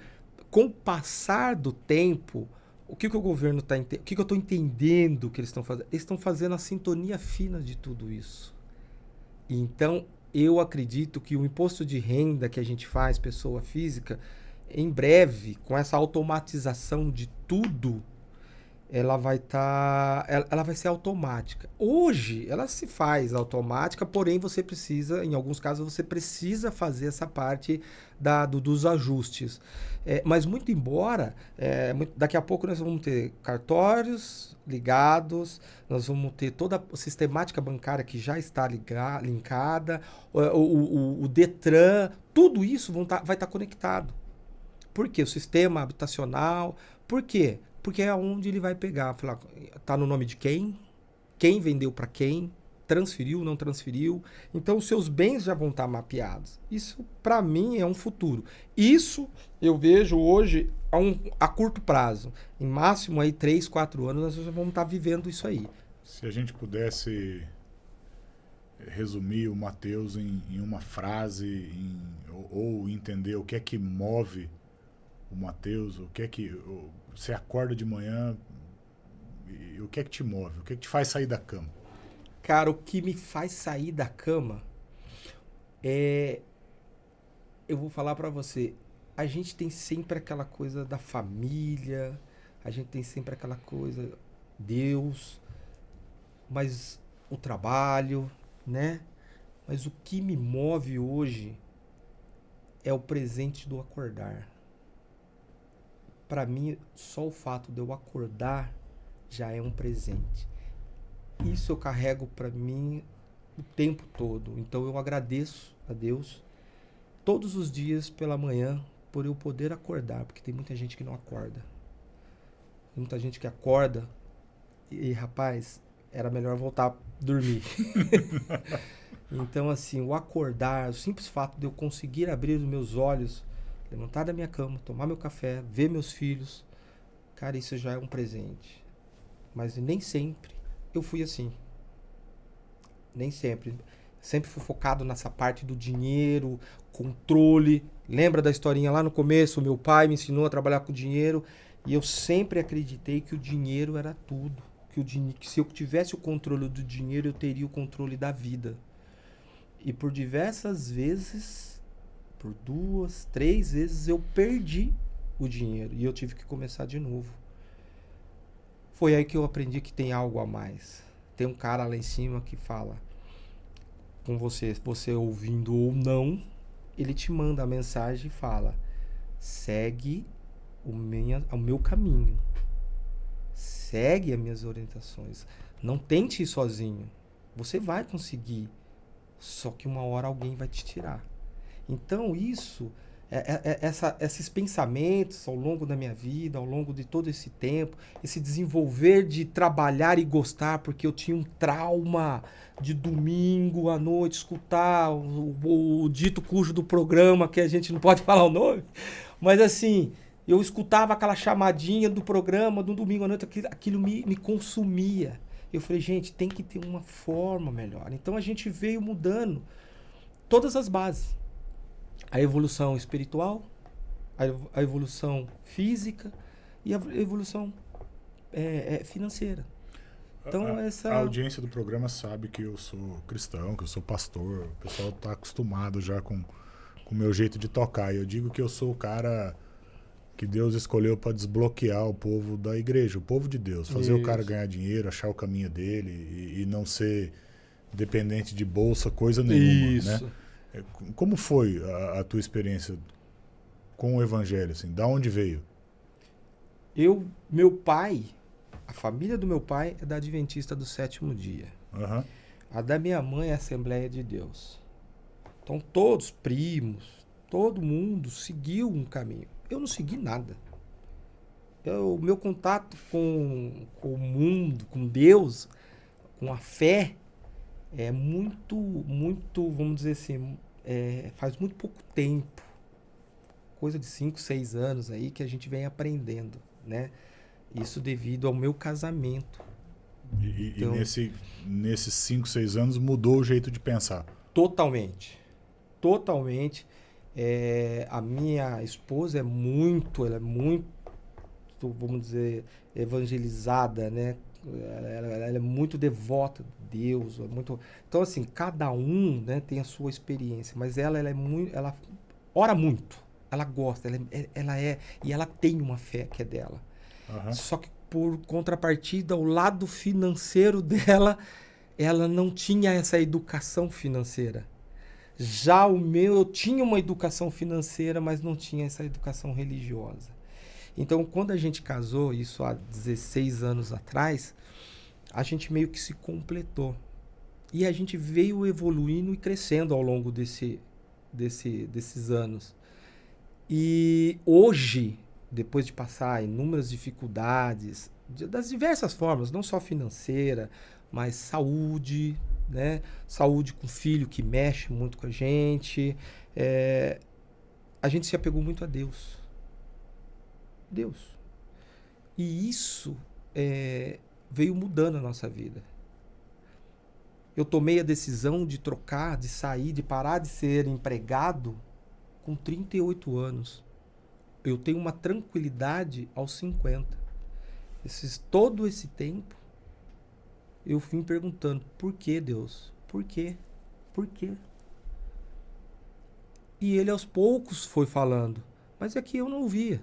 com o passar do tempo... O que o governo está entendendo? O que eu estou entendendo que eles estão fazendo? Eles estão fazendo a sintonia fina de tudo isso. Então, eu acredito que o imposto de renda que a gente faz, pessoa física, em breve, com essa automatização de tudo, ela vai ser automática. Hoje, ela se faz automática, porém você precisa, em alguns casos, você precisa fazer essa parte dos ajustes. Mas muito embora, daqui a pouco nós vamos ter cartórios ligados, nós vamos ter toda a sistemática bancária que já está linkada, o Detran, tudo isso vai estar conectado. Por quê? O sistema habitacional. Por quê? Porque é onde ele vai pegar. Falar, tá no nome de quem? Quem vendeu para quem? Transferiu, não transferiu? Então, os seus bens já vão estar mapeados. Isso, para mim, é um futuro. Isso eu vejo hoje a curto prazo. Em máximo, aí, 3, 4 anos, nós já vamos estar vivendo isso aí. Se a gente pudesse resumir o Matheus em uma frase, ou entender o que é que move o Matheus, o que é que... Você acorda de manhã e o que é que te move? O que é que te faz sair da cama? Cara, o que me faz sair da cama eu vou falar pra você, a gente tem sempre aquela coisa da família, a gente tem sempre aquela coisa, Deus, mas o trabalho, né? Mas o que me move hoje é o presente do acordar. Para mim, só o fato de eu acordar já é um presente. Isso eu carrego para mim o tempo todo. Então eu agradeço a Deus todos os dias pela manhã por eu poder acordar, porque tem muita gente que não acorda. Tem muita gente que acorda e, rapaz, era melhor voltar a dormir. Então, assim, o acordar, o simples fato de eu conseguir abrir os meus olhos, levantar da minha cama, tomar meu café, ver meus filhos, cara, isso já é um presente. Mas nem sempre eu fui assim. Nem sempre. Sempre fui focado nessa parte do dinheiro, controle. Lembra da historinha lá no começo? Meu pai me ensinou a trabalhar com dinheiro e eu sempre acreditei que o dinheiro era tudo. Que se eu tivesse o controle do dinheiro, eu teria o controle da vida. E por diversas vezes, por 2, 3 vezes, eu perdi o dinheiro e eu tive que começar de novo. Foi aí que eu aprendi que tem algo a mais. Tem um cara lá em cima que fala com você ouvindo ou não, ele te manda a mensagem e fala: segue o meu caminho. Segue as minhas orientações. Não tente ir sozinho. Você vai conseguir. Só que uma hora alguém vai te tirar. Então isso, esses pensamentos ao longo da minha vida, ao longo de todo esse tempo, esse desenvolver de trabalhar e gostar, porque eu tinha um trauma de domingo à noite, escutar o dito cujo do programa, que a gente não pode falar o nome, mas assim, eu escutava aquela chamadinha do programa do domingo à noite, aquilo me consumia. Eu falei, gente, tem que ter uma forma melhor. Então a gente veio mudando todas as bases. A evolução espiritual, a evolução física e a evolução financeira. Então, a audiência do programa sabe que eu sou cristão, que eu sou pastor. O pessoal está acostumado já com o meu jeito de tocar. E eu digo que eu sou o cara que Deus escolheu para desbloquear o povo da igreja, o povo de Deus. Fazer o cara ganhar dinheiro, achar o caminho dele e não ser dependente de bolsa, coisa nenhuma. Isso. Né? Como foi a tua experiência com o evangelho? Assim? Da onde veio? Meu pai, a família do meu pai é da Adventista do Sétimo Dia. Uhum. A da minha mãe é Assembleia de Deus. Então todos, primos, todo mundo seguiu um caminho. Eu não segui nada. O meu contato com o mundo, com Deus, com a fé, é muito, vamos dizer assim, faz muito pouco tempo. Coisa de 5, 6 anos aí que a gente vem aprendendo, né? Isso devido ao meu casamento. Então, nesses 5, 6 anos mudou o jeito de pensar? Totalmente. Totalmente. A minha esposa ela é muito, vamos dizer, evangelizada, né? Ela é muito devota de Deus. Então, assim, cada um, né, tem a sua experiência, mas ela ora muito, ela gosta, e ela tem uma fé que é dela. Uhum. Só que, por contrapartida, o lado financeiro dela, ela não tinha essa educação financeira. Já eu tinha uma educação financeira, mas não tinha essa educação religiosa. Então, quando a gente casou, isso há 16 anos atrás, a gente meio que se completou. E a gente veio evoluindo e crescendo ao longo desses anos. E hoje, depois de passar inúmeras dificuldades, das diversas formas, não só financeira, mas saúde, né? Saúde com filho que mexe muito com a gente. A gente se apegou muito a Deus. Deus. E isso veio mudando a nossa vida. Eu tomei a decisão de trocar, de sair, de parar de ser empregado com 38 anos. Eu tenho uma tranquilidade aos 50. Todo esse tempo, eu fui me perguntando, por que, Deus? Por quê? Por quê? E ele aos poucos foi falando, mas é que eu não ouvia.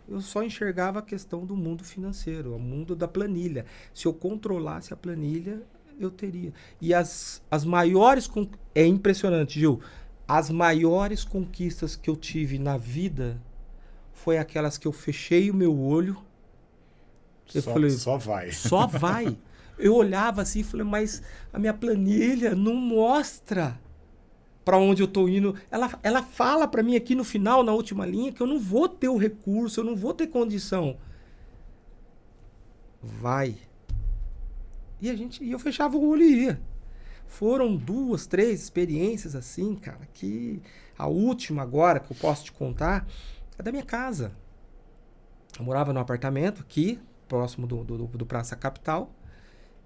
Eu só enxergava a questão do mundo financeiro, o mundo da planilha. Se eu controlasse a planilha, eu teria. E as maiores... É impressionante, Gil. As maiores conquistas que eu tive na vida foi aquelas que eu fechei o meu olho. Falei, só vai. Só vai. Eu olhava assim e falei, mas a minha planilha não mostra para onde eu tô indo. Ela fala para mim aqui no final, na última linha, que eu não vou ter o recurso, eu não vou ter condição. Vai. E eu fechava o olho e ia. Foram 2, 3 experiências assim, cara, que a última agora que eu posso te contar é da minha casa. Eu morava num apartamento aqui, próximo do Praça Capital.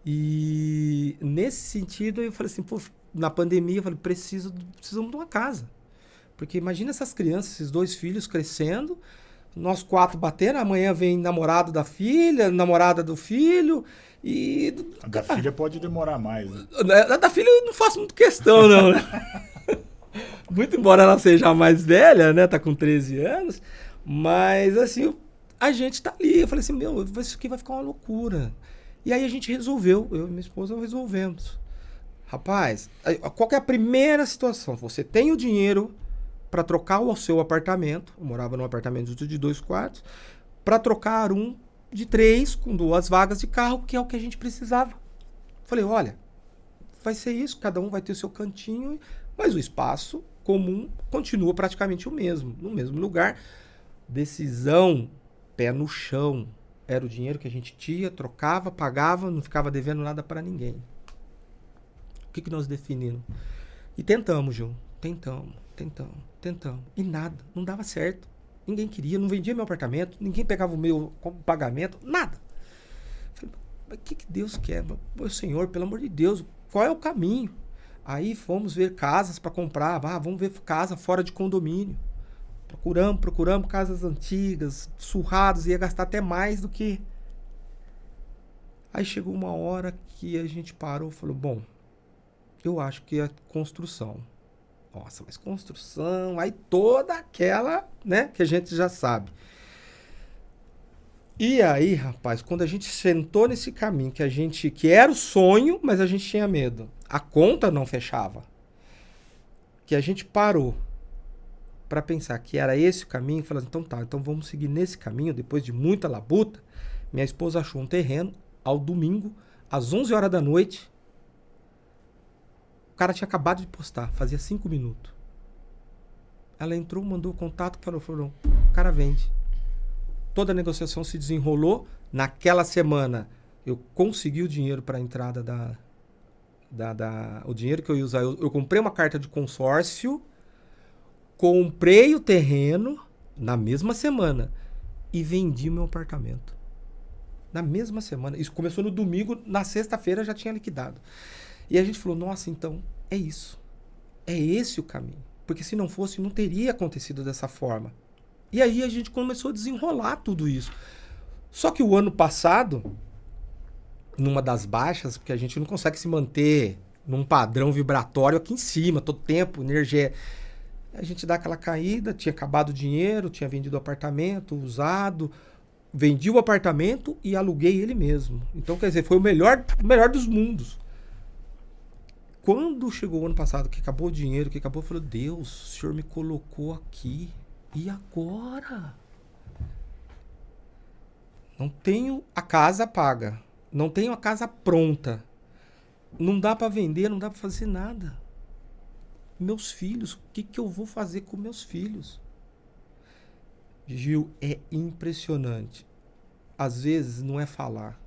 E nesse sentido eu falei assim, pô, na pandemia eu falei, precisamos de uma casa. Porque imagina essas crianças, esses 2 filhos crescendo, nós 4 batendo, amanhã vem namorado da filha, namorada do filho e... A da filha pode demorar mais, né? A da filha eu não faço muito questão, não, né? Muito embora ela seja mais velha, né? Tá com 13 anos. Mas, assim, a gente tá ali. Eu falei assim, isso aqui vai ficar uma loucura. E aí a gente resolveu, eu e minha esposa resolvemos. Rapaz, qual que é a primeira situação? Você tem o dinheiro para trocar o seu apartamento, eu morava num apartamento de 2 quartos, para trocar um de 3 com 2 vagas de carro, que é o que a gente precisava. Falei, olha, vai ser isso, cada um vai ter o seu cantinho, mas o espaço comum continua praticamente o mesmo, no mesmo lugar. Decisão, pé no chão. Era o dinheiro que a gente tinha, trocava, pagava, não ficava devendo nada para ninguém. O que nós definimos? E tentamos, João. Tentamos. E nada. Não dava certo. Ninguém queria, não vendia meu apartamento, ninguém pegava o meu como pagamento, nada. Falei, mas o que Deus quer? Meu Senhor, pelo amor de Deus, qual é o caminho? Aí fomos ver casas para comprar. Vamos ver casa fora de condomínio. Procuramos casas antigas, surradas, ia gastar até mais do que... Aí chegou uma hora que a gente parou e falou, bom, eu acho que é construção. Nossa, mas construção, aí toda aquela, né, que a gente já sabe. E aí, rapaz, quando a gente sentou nesse caminho, que era o sonho, mas a gente tinha medo. A conta não fechava. Que a gente parou para pensar que era esse o caminho, falando, então tá, então vamos seguir nesse caminho, depois de muita labuta. Minha esposa achou um terreno ao domingo, às 11 horas da noite. O cara tinha acabado de postar, fazia 5 minutos. Ela entrou, mandou o contato, falou, o cara vende. Toda a negociação se desenrolou. Naquela semana, eu consegui o dinheiro para a entrada o dinheiro que eu ia usar. Eu comprei uma carta de consórcio, comprei o terreno na mesma semana e vendi meu apartamento. Na mesma semana. Isso começou no domingo, na sexta-feira já tinha liquidado. E a gente falou, nossa, então é isso. É esse o caminho. Porque se não fosse, não teria acontecido dessa forma. E aí a gente começou a desenrolar tudo isso. Só que o ano passado, numa das baixas, porque a gente não consegue se manter num padrão vibratório aqui em cima, todo tempo, energia. A gente dá aquela caída, tinha acabado o dinheiro, tinha vendido o apartamento, usado, vendi o apartamento e aluguei ele mesmo. Então, quer dizer, foi o melhor dos mundos. Quando chegou o ano passado, que acabou o dinheiro, que acabou, eu falei, Deus, o Senhor me colocou aqui. E agora? Não tenho a casa paga. Não tenho a casa pronta. Não dá para vender, não dá para fazer nada. Meus filhos, o que eu vou fazer com meus filhos? Gil, é impressionante. Às vezes não é falar.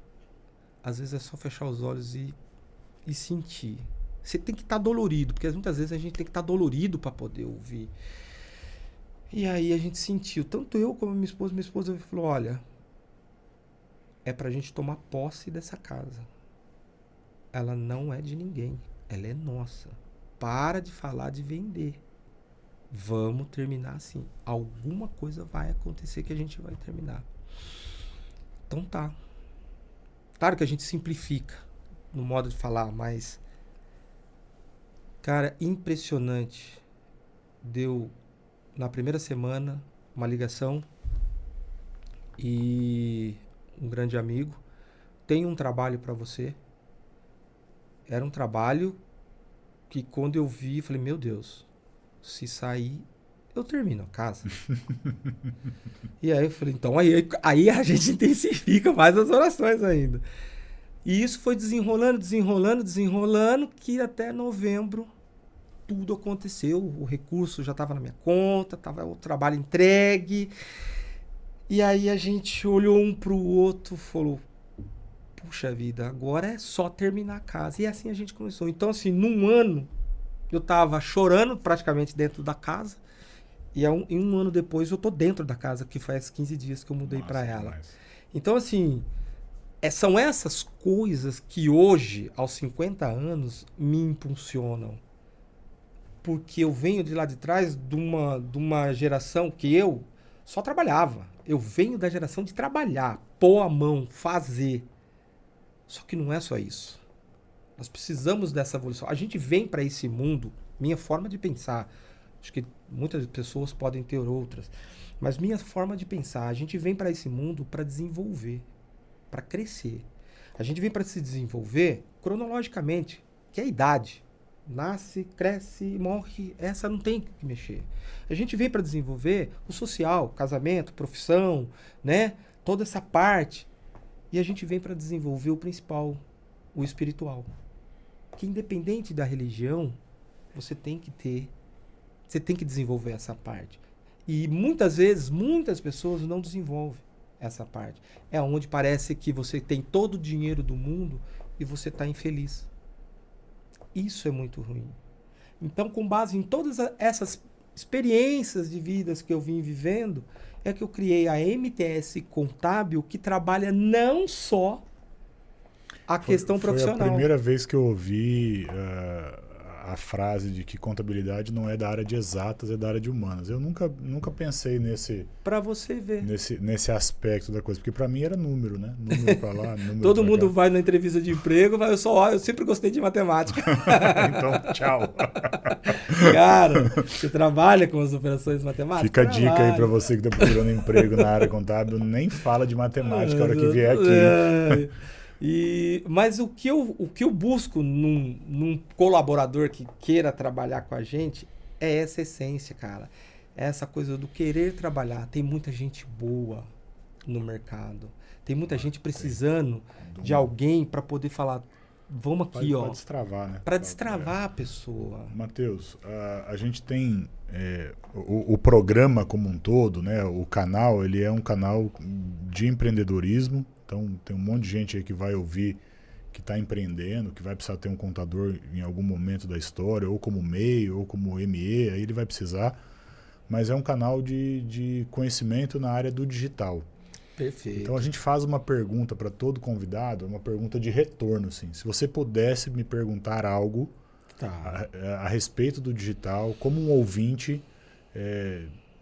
Às vezes é só fechar os olhos e sentir. Você tem que estar dolorido, porque muitas vezes a gente tem que estar dolorido para poder ouvir. E aí a gente sentiu, tanto eu como minha esposa falou, olha, é pra gente tomar posse dessa casa. Ela não é de ninguém, ela é nossa. Para de falar de vender. Vamos terminar assim. Alguma coisa vai acontecer que a gente vai terminar. Então tá. Claro que a gente simplifica no modo de falar, mas... Cara, impressionante. Deu, na primeira semana, uma ligação e um grande amigo. Tem um trabalho para você. Era um trabalho que quando eu vi, falei, meu Deus, se sair, eu termino a casa. E aí eu falei, então aí a gente intensifica mais as orações ainda. E isso foi desenrolando, que até novembro tudo aconteceu. O recurso já estava na minha conta, estava o trabalho entregue. E aí a gente olhou um para o outro e falou, puxa vida, agora é só terminar a casa. E assim a gente começou. Então, assim, num ano, eu estava chorando praticamente dentro da casa. E em um ano depois eu tô dentro da casa, que faz 15 dias que eu mudei para ela. Demais. Então, assim... são essas coisas que hoje, aos 50 anos, me impulsionam. Porque eu venho de lá de trás de uma geração que eu só trabalhava. Eu venho da geração de trabalhar, pôr a mão, fazer. Só que não é só isso. Nós precisamos dessa evolução. A gente vem para esse mundo, minha forma de pensar, acho que muitas pessoas podem ter outras, mas minha forma de pensar, a gente vem para esse mundo para desenvolver, para crescer. A gente vem para se desenvolver cronologicamente, que é a idade. Nasce, cresce, morre, essa não tem que mexer. A gente vem para desenvolver o social, casamento, profissão, né? Toda essa parte. E a gente vem para desenvolver o principal, o espiritual. Que independente da religião, você tem que desenvolver essa parte. E muitas vezes, muitas pessoas não desenvolvem essa parte. É onde parece que você tem todo o dinheiro do mundo e você está infeliz. Isso é muito ruim. Então, com base em todas essas experiências de vidas que eu vim vivendo, é que eu criei a MTS Contábil, que trabalha não só a questão profissional. Foi a primeira vez que eu ouvi a frase de que contabilidade não é da área de exatas, é da área de humanas. Eu nunca pensei Para você ver. Nesse aspecto da coisa, porque para mim era número, né? Número para lá, número Todo pra mundo cá. vai na entrevista de emprego, eu sempre gostei de matemática. Então, tchau. Cara, você trabalha com as operações matemáticas? Fica a dica aí para você que está procurando emprego na área contábil, nem fala de matemática a hora que vier aqui. Mas o que eu busco num colaborador que queira trabalhar com a gente é essa essência, cara. Essa coisa do querer trabalhar. Tem muita gente boa no mercado. Tem muita gente precisando de alguém para poder falar, vamos aqui, ó. Para destravar, né? Para destravar a pessoa. Matheus, a gente tem o programa como um todo, né? O canal, ele é um canal de empreendedorismo. Então, tem um monte de gente aí que vai ouvir, que está empreendendo, que vai precisar ter um contador em algum momento da história, ou como MEI, ou como ME, aí ele vai precisar. Mas é um canal de conhecimento na área do digital. Perfeito. Então, a gente faz uma pergunta para todo convidado, uma pergunta de retorno, assim. Se você pudesse me perguntar algo a respeito do digital, como um ouvinte,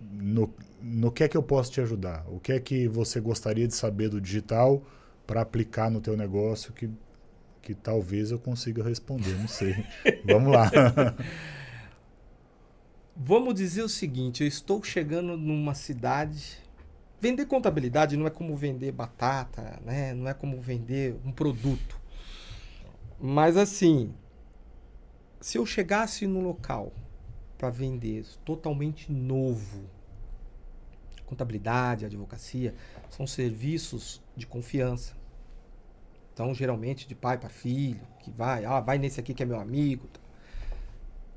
no que é que eu posso te ajudar? O que é que você gostaria de saber do digital para aplicar no teu negócio que talvez eu consiga responder, não sei. Vamos lá. Vamos dizer o seguinte, eu estou chegando numa cidade... Vender contabilidade não é como vender batata, né? Não é como vender um produto. Mas assim, se eu chegasse no local para vender totalmente novo, contabilidade, advocacia, são serviços de confiança. Então, geralmente, de pai para filho, que vai nesse aqui que é meu amigo.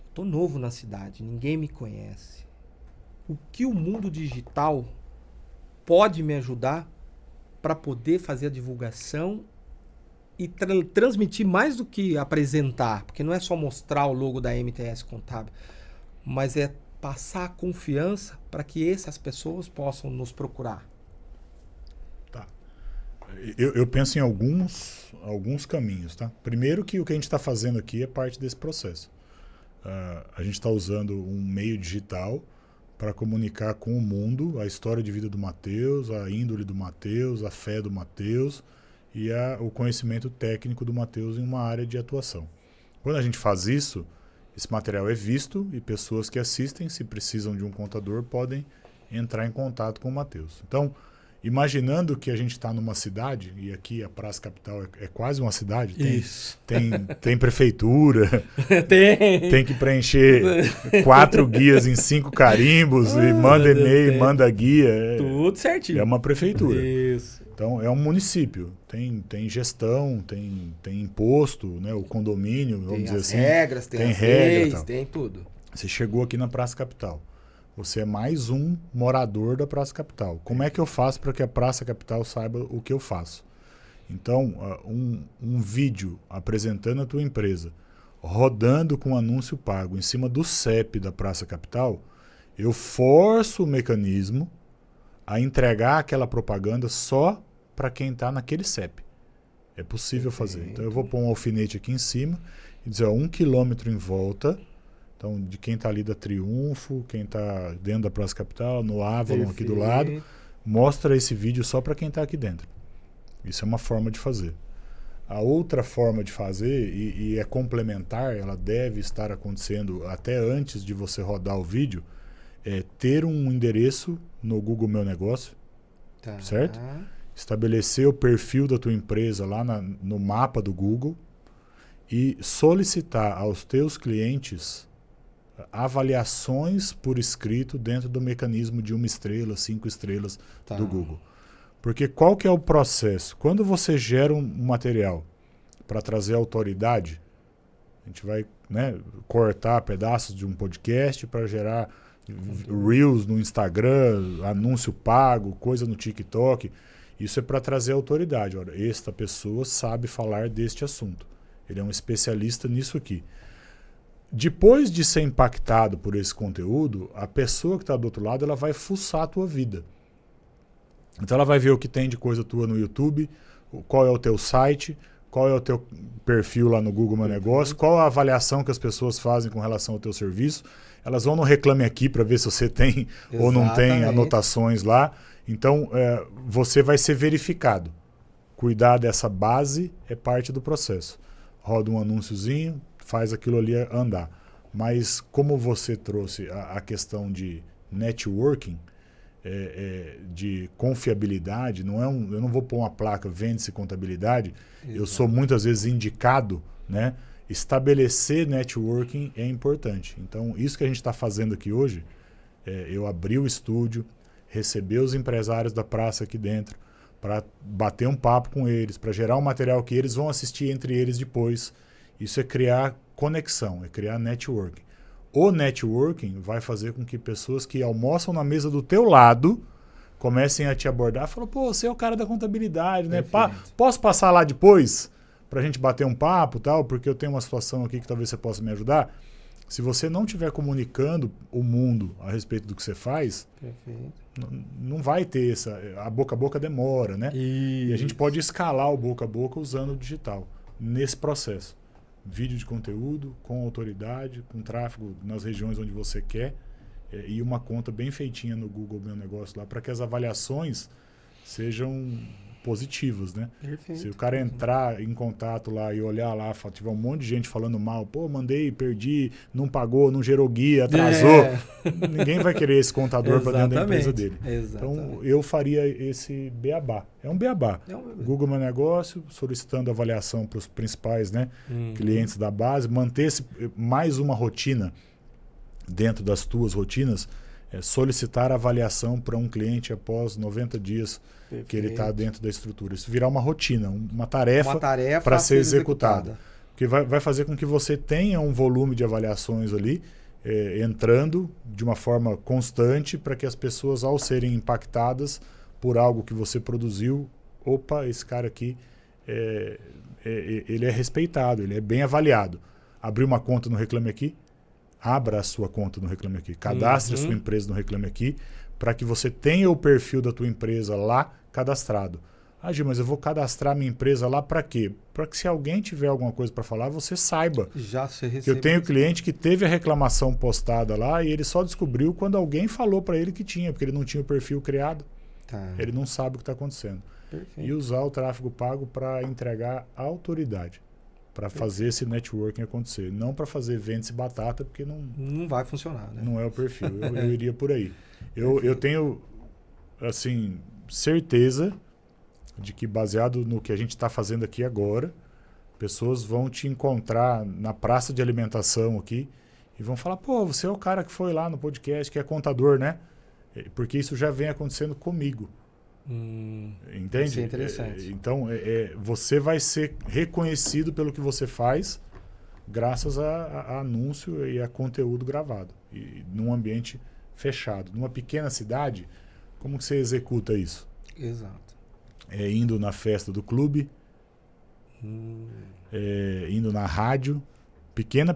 Estou novo na cidade, ninguém me conhece. O que o mundo digital pode me ajudar para poder fazer a divulgação e transmitir mais do que apresentar, porque não é só mostrar o logo da MTS Contábil, mas é passar a confiança para que essas pessoas possam nos procurar. Tá. Eu penso em alguns caminhos, tá? Primeiro que o que a gente está fazendo aqui é parte desse processo. A gente está usando um meio digital para comunicar com o mundo a história de vida do Matheus, a índole do Matheus, a fé do Matheus e o conhecimento técnico do Matheus em uma área de atuação. Quando a gente faz isso, esse material é visto e pessoas que assistem, se precisam de um contador, podem entrar em contato com o Matheus. Então, imaginando que a gente está numa cidade, e aqui a Praça Capital é quase uma cidade, tem prefeitura, tem que preencher 4 guias em 5 carimbos, e manda e-mail, manda guia. Tudo certinho. É uma prefeitura. Isso. Então, é um município. Tem gestão, tem imposto, né, o condomínio, vamos dizer assim. Regras, tem as leis, tem tudo. Você chegou aqui na Praça Capital. Você é mais um morador da Praça Capital. Como é que eu faço para que a Praça Capital saiba o que eu faço? Então, um vídeo apresentando a tua empresa, rodando com anúncio pago em cima do CEP da Praça Capital, eu forço o mecanismo a entregar aquela propaganda só para quem está naquele CEP. É possível fazer. Então, eu vou pôr um alfinete aqui em cima e dizer, 1 quilômetro em volta... Então, de quem está ali da Triunfo, quem está dentro da Praça Capital, no Avalon aqui do lado, mostra esse vídeo só para quem está aqui dentro. Isso é uma forma de fazer. A outra forma de fazer, e é complementar, ela deve estar acontecendo até antes de você rodar o vídeo, é ter um endereço no Google Meu Negócio, certo? Estabelecer o perfil da tua empresa lá no mapa do Google e solicitar aos teus clientes avaliações por escrito dentro do mecanismo de 1 estrela, 5 estrelas do Google. Porque qual que é o processo? Quando você gera um material para trazer autoridade, a gente vai, né, cortar pedaços de um podcast para gerar Reels no Instagram, anúncio pago, coisa no TikTok. Isso é para trazer autoridade. Olha, esta pessoa sabe falar deste assunto. Ele é um especialista nisso aqui. Depois de ser impactado por esse conteúdo, a pessoa que está do outro lado, ela vai fuçar a tua vida. Então ela vai ver o que tem de coisa tua no YouTube, qual é o teu site, qual é o teu perfil lá no Google Meu Negócio, qual a avaliação que as pessoas fazem com relação ao teu serviço. Elas vão no Reclame Aqui para ver se você tem ou não tem anotações lá. Então, você vai ser verificado. Cuidar dessa base é parte do processo. Roda um anúnciozinho, faz aquilo ali andar. Mas como você trouxe a questão de networking, de confiabilidade, eu não vou pôr uma placa vende-se contabilidade, exato. Eu sou muitas vezes indicado, né? Estabelecer networking é importante. Então, isso que a gente está fazendo aqui hoje, eu abri o estúdio, receber os empresários da praça aqui dentro, para bater um papo com eles, para gerar um material que eles vão assistir entre eles depois. Isso é criar conexão, é criar networking. O networking vai fazer com que pessoas que almoçam na mesa do teu lado comecem a te abordar e falam, pô, você é o cara da contabilidade, né? Posso passar lá depois para a gente bater um papo, tal, porque eu tenho uma situação aqui que talvez você possa me ajudar. Se você não estiver comunicando o mundo a respeito do que você faz, não vai ter a boca a boca demora, né? Isso. E a gente pode escalar o boca a boca usando o digital nesse processo. Vídeo de conteúdo, com autoridade, com tráfego nas regiões onde você quer e uma conta bem feitinha no Google Meu Negócio lá para que as avaliações sejam positivas, né? Perfeito. Se o cara entrar em contato lá e olhar lá, tiver um monte de gente falando mal, pô, mandei, perdi, não pagou, não gerou guia, atrasou, ninguém vai querer esse contador para dentro da empresa dele. Exatamente. Então, eu faria esse beabá. É um beabá. Google Meu Negócio, solicitando avaliação para os principais, né, clientes da base, manter mais uma rotina dentro das tuas rotinas, solicitar avaliação para um cliente após 90 dias que ele está dentro da estrutura. Isso virar uma rotina, uma tarefa para ser executada. Que vai fazer com que você tenha um volume de avaliações ali, entrando de uma forma constante para que as pessoas, ao serem impactadas por algo que você produziu, opa, esse cara aqui, ele é respeitado, ele é bem avaliado. Abriu uma conta no Reclame Aqui, abra a sua conta no Reclame Aqui, cadastre a sua empresa no Reclame Aqui, para que você tenha o perfil da tua empresa lá cadastrado. Ah, Gil, mas eu vou cadastrar minha empresa lá para quê? Para que se alguém tiver alguma coisa para falar, você saiba. Já se recebe. Que eu tenho cliente que teve a reclamação postada lá e ele só descobriu quando alguém falou para ele que tinha, porque ele não tinha o perfil criado. Tá. Ele não sabe o que está acontecendo. Perfeito. E usar o tráfego pago para entregar autoridade, para fazer esse networking acontecer. Não para fazer vende-se batata, porque não vai funcionar, né? Não é o perfil. Eu iria por aí. Eu tenho, assim, certeza de que, baseado no que a gente está fazendo aqui agora, pessoas vão te encontrar na praça de alimentação aqui e vão falar, pô, você é o cara que foi lá no podcast, que é contador, né? Porque isso já vem acontecendo comigo. Entende? Isso é interessante. Então, você vai ser reconhecido pelo que você faz graças a anúncio e a conteúdo gravado. E num ambiente fechado. Numa pequena cidade, como que você executa isso? Exato. Indo na festa do clube, indo na rádio. Pequena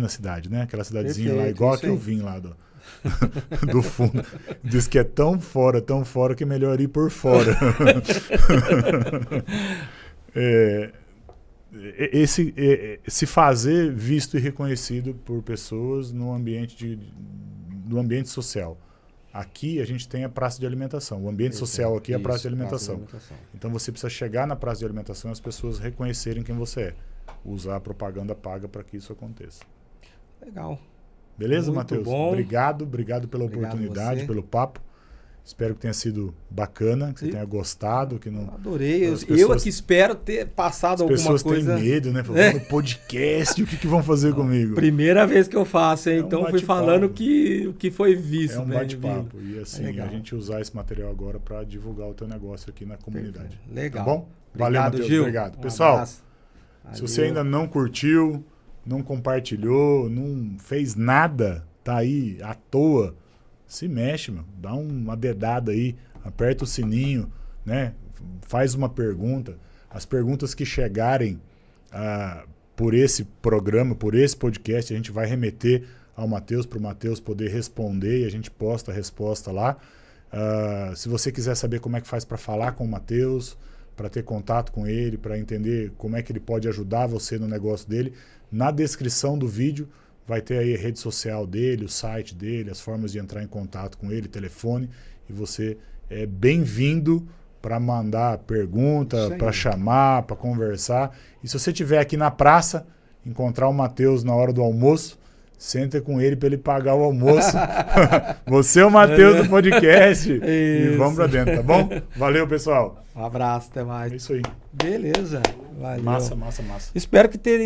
cidade, né? Aquela cidadezinha lá, igual a que eu vim lá do fundo. Diz que é tão fora que é melhor ir por fora. Se fazer visto e reconhecido por pessoas no ambiente social. Aqui a gente tem a praça de alimentação. O ambiente social aqui é a praça de alimentação. Então você precisa chegar na praça de alimentação e as pessoas reconhecerem quem você é. Usar a propaganda paga para que isso aconteça. Legal. Beleza, Matheus? Obrigado pela oportunidade, pelo papo. Espero que tenha sido bacana, que você tenha gostado. Que não... Adorei. Eu aqui espero ter passado alguma coisa. As pessoas têm medo, né? No podcast, o que vão fazer comigo? Primeira vez que eu faço, hein? Então fui falando o que foi visto. É um bate-papo. E assim, a gente usar esse material agora para divulgar o teu negócio aqui na comunidade. Legal. Tá bom? Valeu, Matheus. Gil. Obrigado. Pessoal, se você ainda não curtiu, não compartilhou, não fez nada, tá aí à toa, se mexe, meu. Dá uma dedada aí, aperta o sininho, né? Faz uma pergunta. As perguntas que chegarem por esse programa, por esse podcast, a gente vai remeter ao Matheus, para o Matheus poder responder e a gente posta a resposta lá. Se você quiser saber como é que faz para falar com o Matheus, para ter contato com ele, para entender como é que ele pode ajudar você no negócio dele, na descrição do vídeo vai ter aí a rede social dele, o site dele, as formas de entrar em contato com ele, telefone, e você é bem-vindo para mandar pergunta, para chamar, para conversar. E se você estiver aqui na praça, encontrar o Matheus na hora do almoço, senta com ele para ele pagar o almoço. Você é o Matheus do podcast. E vamos para dentro, tá bom? Valeu, pessoal. Um abraço, até mais. É isso aí. Beleza. Valeu. Massa, massa, massa. Espero que tenha